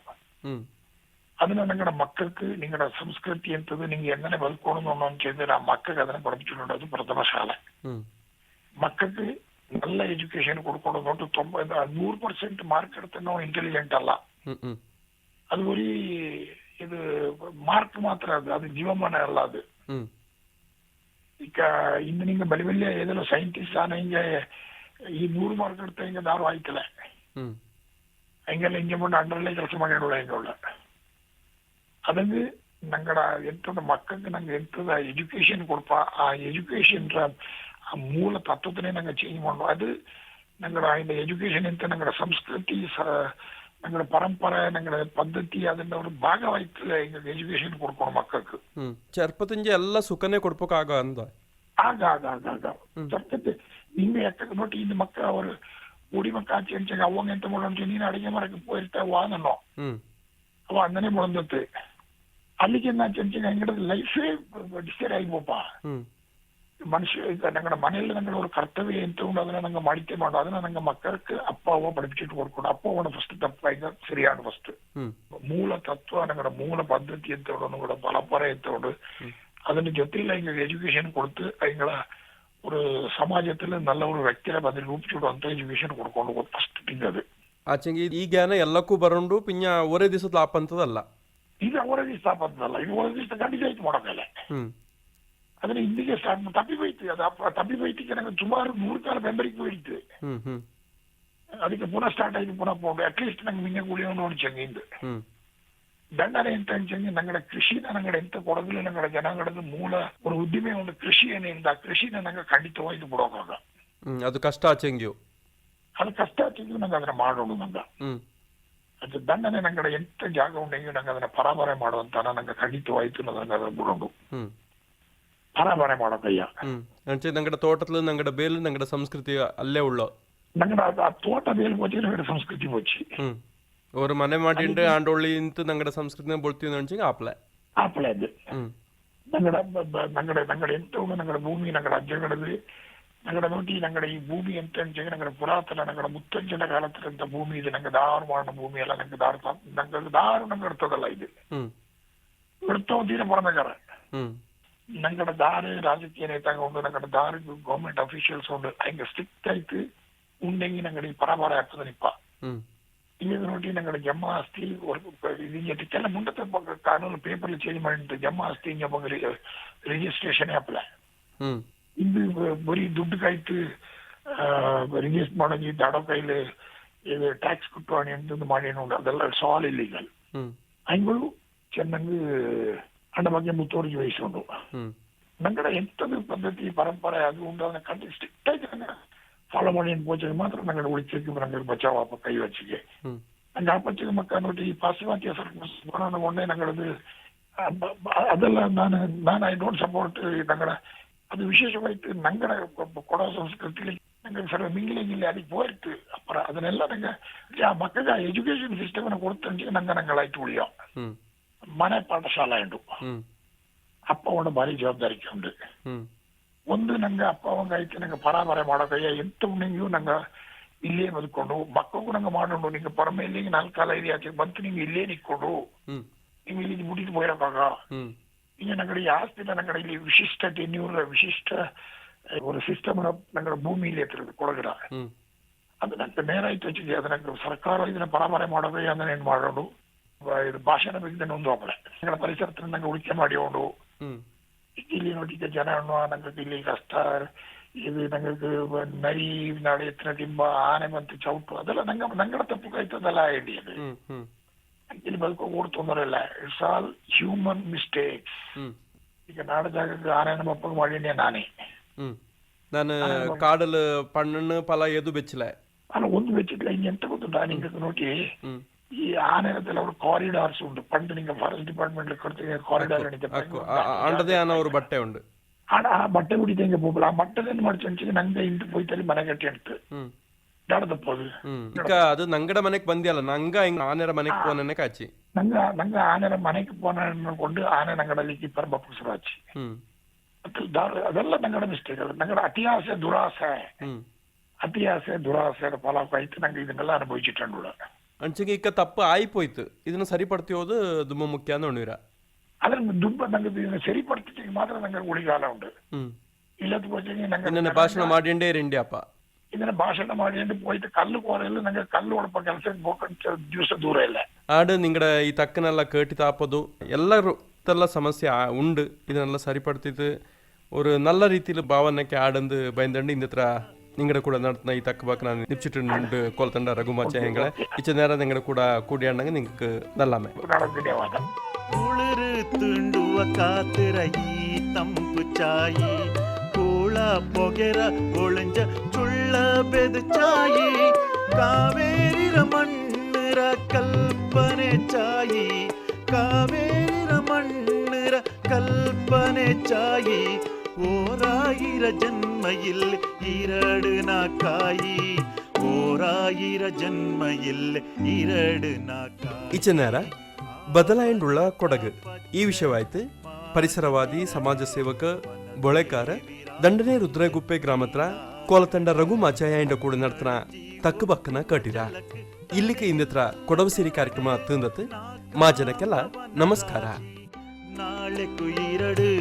ಅದನ್ನ ನಂಗಡ ಮಕ್ಕൾക്ക് ನಿಂಗಡ ಸಂಸ್ಕೃತಿ ಎಂತದ್ದು ನಿಂಗೆ ಎങ്ങനെ ಬದುಕೋಣ ಅಂಚೆಂದು ನಾ ಮಕ್ಕಳಿಗೆ ಅದನ್ನ പഠിപ്പിച്ചിട്ടുണ്ട്. ಅದು ಪ್ರಥಮ ಶಾಲೆ ಮಕ್ಕಳಿಗೆ நல்ல ಎಜುಕೇಶನ್ ಕೊಡ್ಕೊಂಡು ನೋಟು 100% ಮಾರ್ಕ್ എടുത്തನೋ ಇಂಟೆಲಿಜೆಂಟ್ ಅಲ್ಲ ಅದು ಬರೀ ಇದು ಮಾರ್ಕ್ ಮಾತ್ರ ಅದು ಜೀವಮಾನ ಅಲ್ಲ ಅದು. ಈಗ ಇನ್ನು ನಿಂಗೆ ಬಲಿ ಬಲ್ಲೆ ಏದೆಲ್ಲ ಸೈಂಟಿಸ್ಟ್ ಆನ ಹಿಂಗೆ ಈ 100 ಮಾರ್ಕ್ എടുത്ത ಹಿಂಗೆ ದಾರು ಆಯ್ತಲ್ಲ ಹಂಗೆಲ್ಲ ಹಿಂಗೆ ಮುಂದೆ ಅಂಡರಲ್ಲೇ ಕೆಲಸ ಮಾಡಿಡೋಳ ಹಿಂಗಲ್ಲ ಅದಂಗೆ ನಂಗಡ ಎಂತದ ಮಕ್ಕಳಿಗೆ ನಂಗೆ ಎಂತದ ಎಜುಕೇಶನ್ ಕೊಡ್ಪ ಆ ಎಜುಕೇಶನ್ ಆ ಮೂಲ ತತ್ವದನ್ನೇ ನಂಗೆ ಚೇಂಜ್ ಮಾಡು. ಅದು ನಂಗಡ இந்த ಎಜುಕೇಶನ್ ಎಂತ ನಂಗಡ ಸಂಸ್ಕೃತಿ ನಂಗಡ ಪರಂಪರೆ ನಂಗಡ ಪದ್ಧತಿ ಅದನ್ನ ಅವ್ರ ಭಾಗವಾಯ್ತು ಹಿಂಗ ಎಜುಕೇಶನ್ ಕೊಡ್ಕೊಂಡು ಮಕ್ಕൾക്ക് ಚರ್ಪತಿಂಜ ಎಲ್ಲ ಸುಖನೇ ಕೊಡ್ಬೇಕಾಗ ಅಂದ ಆಗ ಚರ್ಪತಿ ನಿಂಗೆ ಎಕ್ಕ ನೋಡಿ ಇದು ಮಕ್ಕ ಅವರು ಉಡಿ ಮಕ್ಕ ಆಚೆ ಅಂಚಾಗ ಅವಂಗ ಎಂತ ಮಾಡೋಣ ನೀನು ಅಡಿಗೆ ಮಾಡಕ್ಕೆ போயிருக்க ವಾದನೋ ಅವ ಅಂದನೆ ಮುಳಂದತ್ತೆ ಅಲ್ಲಿಗೆ ನಾ ಚೆಂಚಾಗ ಹೆಂಗಡ ಲೈಫೇ ಡಿಸೈಡ್ ಆಗಿಬೋಪ ಮನುಷ್ಯ ಈಗ ನಂಗಡ ಮನೆಯಲ್ಲಿ ನಂಗಡ ஒரு ಕರ್ತವ್ಯ ಎಂತ ಉಂಟು ಅದನ್ನ ನಂಗೆ ಮಾಡಿಕೆ ಮಾಡು ಅದನ್ನ ನಂಗೆ ಮಕ್ಕൾക്ക് ಅಪ್ಪ ಅವ್ವ പഠിപ്പിച്ചിട്ട് കൊടുക്കണം. ಅಪ್ಪ ಅವನ ಫಸ್ಟ್ ತಪ್ಪಾಗ ಸರಿಯಾದ ಫಸ್ಟ್ ಮೂಲ ತತ್ವ ನಂಗಡ ಮೂಲ ಪದ್ಧತಿ ಎಂತೋಡು ನಂಗಡ ಪರಂಪರೆ ಎಂತೋಡು അതിന് ജൊത്തിയില്ല ഇങ്ങനെ എഡ്യൂക്കേഷൻ കൊടുത്ത് അതിങ്ങളെ ഒരു സമാജത്തിൽ നല്ല ഒരു വ്യക്തിയെ അതിൽ രൂപിച്ചിട്ട് ಅಂತ ಎಜುಕೇಶನ್ ಕೊಡ್ಕೊಂಡು ಫಸ್ಟ್ ತಿಂಗ್ ಅದು ಆಚೆಂಗಿ ಈ ಜ್ಞಾನ ಎಲ್ಲಕ್ಕೂ ಬರೋಂಡು ಪಿಂಜ ಒರೇ ದಿವಸದ ಲಾಪಂತದಲ್ಲ ಇದು ಒರೇ ದಿವಸ ಲಾಪಂತದಲ್ಲ ಇದು ಒರೇ ದಿವಸ ಖಂಡಿತ ಆಯ್ತು ಮಾಡೋಕ್ಕಲ್ಲ ಅದನ್ನ ಇಂದಿಗೆ ಸ್ಟಾರ್ಟ್ ತಪ್ಪಿ ಹೋಯ್ತು ಅದು ತಪ್ಪಿ ಹೋಯ್ತಿಗೆ ನಂಗೆ ಸುಮಾರು 100 ಕಾಲ ಮೆಂಬರಿಗೆ ಹೋಯ್ತು ಅದಕ್ಕೆ ಪುನಃ ಸ್ಟಾರ್ಟ್ ಆಯ್ತು ಪುನಃ ಹೋಗಿ ಅಟ್ಲೀಸ್ಟ್ ನಂಗೆ ಮಿಂಗೆ ಉಳಿಯೋಣ ನೋಡಿಚಂಗೆ ಇಂದು ದಂಡನೆ ಎಂತ ಅಂಚಂಗೆ ನಂಗಡ ಕೃಷಿನ ನಂಗಡ ಎಂತ ಕೊಡೋದಿಲ್ಲ ನಂಗಡ ಜನಗಳದ್ದು ಮೂಲ ಒಂದು ಉದ್ದಿಮೆ ಒಂದು ಕೃಷಿ ಏನಿಲ್ಲ ಆ ಕೃಷಿನ ನಂಗೆ ಖಂಡಿತವಾಗಿ ಬಿಡೋಕಾಗ ಅದು ಕಷ್ಟ ಆಚೆಂಗಿಯು ಅದು ಕಷ್ಟ ಆಚೆಂಗಿಯು ನಂಗೆ ಅದನ್ನ ಮಾಡೋದು ನಂಗೆ ಅದು ದಂಡನೆ ನಂಗಡ ಎಂತ ಜಾಗ ಉಂಡೆಂಗೆ ನಂಗೆ ಅದನ್ನ ಪರಾಮರೆ ಮಾಡುವಂತ ನಂಗೆ ಖಂಡಿತವಾಯ್ತು ನಂಗೆ ಅದನ್ನ ಬಿಡೋದು ಪರಾಮರೆ ಮಾಡೋಕಯ್ಯ ನಂಗಡ ತೋಟದಲ್ಲಿ ನಂಗಡ ಬೇಲು ನಂಗಡ ಸಂಸ್ಕೃತಿ ಅಲ್ಲೇ ಉಳ್ಳೋ ನಂಗಡ ಆ ತೋಟ ಬೇಲು போச்சு ನಂಗಡ ಸಂಸ್ಕೃತಿ போச்சு ஒரு மனை மாட்டிண்டு ஆண்டோள்ளி ಇಂತ ನಂಗಡ ಸಂಸ್ಕೃತಿನ ಬೊಳ್ತೀವಿ ನಂಚಿಗೆ ಆಪ್ಲೆ ಅದು ನಂಗಡ ಎಂತ ಉಂಟು ನಂಗಡ ಭೂಮಿ ನಂಗಡ ಅಜ್ಜಗಳದ್ದು ನಂಗಡ ನೋಡಿ ನಂಗಡ ಈ ಭೂಮಿ ಎಂತ ಅಂಚೆಗೆ ನಂಗಡ ಪುರಾತನ ನಂಗಡ ಮುತ್ತಂಜನ ಕಾಲತ್ತಿರಂತ ಭೂಮಿ ಇದೆ ನಂಗೆ ದಾರು ಮಾಡೋ ಭೂಮಿ ಎಲ್ಲ ನಂಗೆ ದಾರು ನಂಗೆ ಎಡ್ತೋದಲ್ಲ ಇದು ಎಡ್ತೋದಿನ ಪೊರಮೆಗಾರ ನಂಗಡ ದಾರು ರಾಜಕೀಯ ನೇತಾಗ ಉಂಟು ನಂಗಡ ದಾರು ಗೌರ್ಮೆಂಟ್ ಅಫಿಷಿಯಲ್ಸ್ ಉಂಟು ಹಂಗೆ ಸ್ಟ್ರಿಕ್ಟ್ ಆಯ್ತು ಉಂಡೆಂಗಿ ನಂಗಡ ಈ ಪರಾಮರೆ ಆಗ್ತದೆ ನಿಪ್ಪ ಇಲ್ಲಿ ನೋಡಿ ನಂಗಡ ಜಮ್ಮ ಆಸ್ತಿ ಇದಕ್ಕೆಲ್ಲ ಮುಂದೆ ಕಾನೂನು ಪೇಪರ್ ಚೇಂಜ್ ಮಾಡಿಟ್ಟು ಜಮ್ಮ ಆಸ್ತಿ ಹಿಂಗೆ ರಿಜಿಸ್ಟ್ರೇಷನ್ ಆಪ್ಲ ಇದು ಬರೀ ದುಡ್ಡು ಕಾಯ್ತು ರಿಜಿಸ್ಟರ್ ಮಾಡೋದು ದಾಡೋ ಕೈಲಿ ಇದು ಟ್ಯಾಕ್ಸ್ ಕೊಟ್ಟು ಅಂತಂದು ಮಾಡಿ ನೋಡಿ ಅದೆಲ್ಲ ಸಾಲ್ ಇಲ್ಲಿಗಲ್ ಹಂಗಳು ಚೆನ್ನಾಗಿ ಹಣ ಬಗ್ಗೆ ಮುತುವರ್ಜಿ ವಹಿಸಿಕೊಂಡು ಹ್ಮ್ ನಂಗಡ ಎಂಥದ್ದು ಪದ್ಧತಿ ಪರಂಪರೆ ಅದು ಉಂಟು ಅದನ್ನ ಕಂಡು ಸ್ಟ್ರಿಕ್ಟ್ ಆಗಿ ನಂಗೆ ಫಾಲೋ ಮಾಡಿ ಪೋಚೆಗೆ ಮಾತ್ರ ನಂಗಡ ಉಳಿಚಕ್ಕೆ ನಂಗೆ ಬಚಾವ ಕೈ ವಚ್ಚಿಗೆ ಹ್ಮ್ ನಂಗೆ ಆ ಪಚ್ಚಿಗೆ ಮಕ್ಕ ನೋಡಿ ಈ ಪಾಶ್ಚಿಮಾತ್ಯ ಸರ್ಕಾರ ಒಂದೇ ನಂಗಡದು ಅದೆಲ್ಲ ನಾನು ಐ ಡೋಂಟ್ ಸಪೋರ್ಟ್ ನಂಗಡ ಅದು ವಿಶೇಷವಾಯ್ತು ನಂಗಡ ಕೊಡೋ ಸಂಸ್ಕೃತಿಲಿ ನಂಗೆ ಸರ್ವ ಮಿಂಗಿಲಿಂಗಿಲ್ಲಿ ಅದಕ್ಕೆ ಹೋಯ್ತು ಅಪ್ಪರ ಅದನ್ನೆಲ್ಲ ನಂಗೆ ಆ ಮಕ್ಕಳಿಗೆ ಎಜುಕೇಶನ್ ಸಿಸ್ಟಮ್ ಕೊಡ್ತಂಚೆ ನಂಗಳಾಯ್ತು ಉಳಿಯೋ ಹ್ಮ್ ಮನೆ ಪಾಠಶಾಲೆ ಉಂಟು ಹ್ಮ್ ಅಪ್ಪ ಅವನ ಭಾರಿ ಜವಾಬ್ದಾರಿಕೆ ಉಂಟು ಹ್ಮ್ ಒಂದು ನಂಗೆ ಅಪ್ಪ ಅವಂಗ ಐತೆ ನಂಗೆ ಪರಾಮರೆ ಮಾಡೋಕಯ್ಯ ಎಂತ ನಿಂಗೂ ನಂಗೆ ಇಲ್ಲೇ ಬದುಕೊಂಡು ಮಕ್ಕಳಿಗೂ ನಂಗೆ ಮಾಡೋಣ ನಿಂಗೆ ಪರಮ ಇಲ್ಲಿಗೆ 4 ಕಾಲ ಇದೆ ಆಚೆ ಬಂತು ನಿಂಗೆ ಇಲ್ಲೇ ನಿಕ್ಕೊಂಡು ಹ್ಮ್ ನಿಂಗೆ ಇಲ್ಲಿ ಮುಡಿದು போயிடக்காக ಹ್ಮ್ இங்க நங்கடைய ஆஸ்தில நங்கட ಇಲ್ಲಿ ವಿಶಿಷ್ಟ ಟೆನ್ಯೂರ್ ವಿಶಿಷ್ಟ ஒரு ಸಿಸ್ಟಮ್ ನಂಗಡ ಭೂಮಿಯಲ್ಲಿ ಎತ್ತಿರೋದು ಕೊಡಗಡ ಹ್ಮ್ ಅದು ನಂಗೆ ನೇರಾಯ್ತು ಹೆಚ್ಚಿಗೆ ಅದು ನಂಗೆ ಸರ್ಕಾರ ಇದನ್ನ ಪರಾಮರೆ ಮಾಡೋದು ಅದನ್ನ ಏನ್ ಮಾಡೋದು ಇದು ಭಾಷಣ ಬಗ್ಗೆ ಒಂದು ಒಬ್ಬಳೆ ನಂಗಡ ಪರಿಸರത്തിന് ನಂಗೆ ಉಳಿಕೆ ಮಾಡಿಕೊಂಡು ಹ್ಮ್ ಇಲ್ಲಿ ನೋಡಿದ ಜನ ನಂಗೆ ಇಲ್ಲಿ ಕಷ್ಟ ಇದು ನಂಗೆ ನರಿ ನಾಳೆ ಎತ್ತಿನ ಡಿಂಬ ಆನೆ ಬಂತು ಚೌಟು ಅದೆಲ್ಲ ನಂಗಡ ತಪ್ಪು ಕಾಯ್ತದಲ್ಲ ಐಡಿ ಅದು ಹ್ಮ್ ಹ್ಮ್ ಇಲ್ಲಿ ಬದುಕೋ ಓಡ್ ತೊಂದರೆ ಇಲ್ಲ ಇಟ್ಸ್ ಆಲ್ ಹ್ಯೂಮನ್ ಮಿಸ್ಟೇಕ್ಸ್ ಹ್ಮ್ ಈಗ ನಾಡ ಜಾಗಕ್ಕೆ ಆನೆನ ಮಪ್ಪಗೆ ಮಾಡಿನೇ ನಾನೇ ಹ್ಮ್ ನಾನು ಕಾಡಲ್ ಪಣ್ಣು ಫಲ ಎದು ಬೆಚ್ಚಲ ಅಲ್ಲ ಒಂದು വെച്ചിട്ടില്ല ഇനി ಎಂತ ಗೊತ್ತುಂಟಾ ನಿಂಗೆ ನೋಡಿ ಹ್ಮ್ ಈ ಆನೆಗದೆಲ್ಲ ಅವರು ಕಾರಿಡಾರ್ಸ್ ಉಂಟು ಪಂಡ್ ನಿಂಗೆ ಫಾರೆಸ್ಟ್ ಡಿಪಾರ್ಟ್ಮೆಂಟ್ ಕೊಡ್ತೀವಿ ಕಾರಿಡಾರ್ ಅಂಡದೇ ಅನ್ನೋ ஒரு ಬಟ್ಟೆ ಉಂಡು ಆ ಬಟ್ಟೆ ಕುಡಿದಂಗೆ போகல ಆ ಬಟ್ಟೆದನ್ನು ಮಾಡ್ಚಂಚಿ ನಂಗೆ ಇಂಟು போய்ತಲ್ಲಿ ಮನೆ ಕಟ್ಟಿ ಅಂತು ದಾಡದಪ್ಪದು ಈಗ ಅದು ನಂಗಡ ಮನೆಗೆ ಬಂದಿಯಲ್ಲ ನಂಗ ಹಿಂಗ ಆನೆರ ಮನೆಗೆ ಪೋನೇ ಕಾಚಿ ನಂಗೆ ಆನೆರ ಮನೆಗೆ ಕೊಂಡು ಆನೆ ನಂಗಡಲ್ಲಿ ಕೀಪರ್ ಬಪ್ಪು ಸುರಾಚಿ ಹ್ಮ್ ಅದೆಲ್ಲ ನಂಗಡ ಮಿಸ್ಟೇಕ್ ಅದು ನಂಗಡ ಅತಿಯಾಸೆ ದುರಾಸೆ ಹ್ಮ್ ಅತಿಯಾಸೆ ದುರಾಸೆ ಫಲಾಫಾಯ್ತು ನಂಗೆ ಇದನ್ನೆಲ್ಲ ಅನುಭವಿಸಿಟ್ಟುಂಡು ಅಂಚಿಗೆ ಈಗ ತಪ್ಪು ಆಯ್ಪೋಯ್ತು ಇದನ್ನ ಸರಿಪಡ್ತಿಯೋದು ತುಂಬ ಮುಖ್ಯ ಅಂದೋಣಿರ ಅದನ್ನ ದುಬ್ಬ ನಂಗೆ ಇದನ್ನ ಸರಿಪಡ್ತಿಗೆ ಮಾತ್ರ ನಂಗೆ ಉಳಿಗಾಲ ಉಂಟು ಹ್ಮ್ ಇಲ್ಲದ ಪೋಚೆಗೆ ನಿನ್ನೆ ನಂಗೆ ಭಾಷಣ ಮಾಡಿಂಡೇ ರೆಂಡಿ ಅಪ್ಪ ಇದನ್ನ ಭಾಷಣ ಮಾಡಿ ಅಂತ ಹೋಯ್ತು ಕಲ್ಲು ಕೋರೆಲ್ಲ ನಂಗೆ ಕಲ್ಲು ಹೊಡಪ ಕೆಲಸಕ್ಕೆ ಹೋಗಂತ ದಿವಸ ದೂರ ಇಲ್ಲ ಆಡು ನಿಂಗಡ ಈ ತಕ್ಕನೆಲ್ಲ ಕೇಟಿ ತಾಪದು ಎಲ್ಲರೂ ಎಲ್ಲ ಸಮಸ್ಯೆ ಉಂಡು ಇದನ್ನೆಲ್ಲ ಸರಿಪಡ್ತಿದ್ದು ஒரு நல்ல ರೀತಿಯಲ್ಲಿ ಭಾವನಕ್ಕೆ ಆಡಂದು ಬೈಂದಂಡು ಇಂದತ್ರ ನಿಂಗಡ ಕೂಡ ನಡ್ತನ ಈ ತಕ್ಕ ಬಾಕ ನಾನು ನಿಪ್ಚಿಟ್ಟು ಕೊಲ್ತಂಡ ರಘುಮಾಚ ಹೆಂಗಳ ಇಚ್ಚ ನೇರ ನಿಂಗಡ ಕೂಡ ಕೂಡಿ ಆಡಂಗ ನಿಂಗೆ ನಲ್ಲಾಮೆ ಧನ್ಯವಾದ ಕುಳಿರು ತುಂಡುವ ಕಾತಿರ ಈ ತಂಪು ಚಾಯಿ ಕೂಳ ಪೊಗೆರ ಒಳಂಜ ಚುಳ್ಳ ಬೆದು ಚಾಯಿ ಕಾವೇರಿರ ಮಣ್ಣರ ಕಲ್ಪನೆ ಚಾಯಿ ಕಾವೇರಿರ ಮಣ್ಣರ ಕಲ್ಪನೆ ಚಾಯಿ ಓರಾಯಿರ ಜನ್ಮಯಿಲ್ இரடு நாக்காயி ஓராயிர ஜன்மையில் இரடு நாக்காಯಿ ಈಚೆ ನೇರ ಬದಲಾಯಿಂಡುಳ್ಳ ಕೊಡಗು ಈ ವಿಷಯವಾಯ್ತು ಪರಿಸರವಾದಿ ಸಮಾಜ ಸೇವಕ ಬೊಳೆಕಾರ ದಂಡನೆ ರುದ್ರಗುಪ್ಪೆ ಗ್ರಾಮತ್ರ ಕೋಲತಂಡ ರಘು ಮಾಚಾಯ ಕೂಡ ನಡ್ತನ ತಕ್ಕ ಬಕ್ಕನ ಕಟ್ಟಿರ ಇಲ್ಲಿಗೆ ಇಂದತ್ರ ಕೊಡವಸಿರಿ ಕಾರ್ಯಕ್ರಮ ತಂದತ್ತು ಮಾಜನಕ್ಕೆಲ್ಲ ನಮಸ್ಕಾರ ನಾಳೆಕು இரடு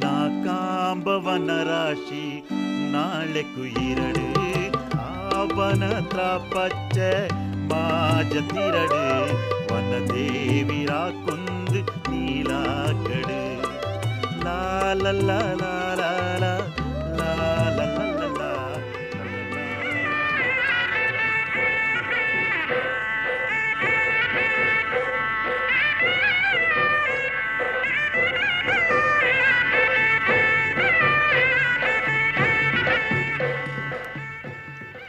ನಾಕಾಂಬವನ ರಾಶಿ ನಾಳೆಕು இரடு ಆವನತ್ರ ಪಚ್ಚೆ ಮಾಜತಿರಡು ವನದೇವಿರಾ ಕುಂದು ನೀಲಾಕಡು ಲಾಲ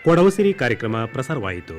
ಕೊಡವಸಿರಿ ಕಾರ್ಯಕ್ರಮ ಪ್ರಸಾರವಾಯಿತು.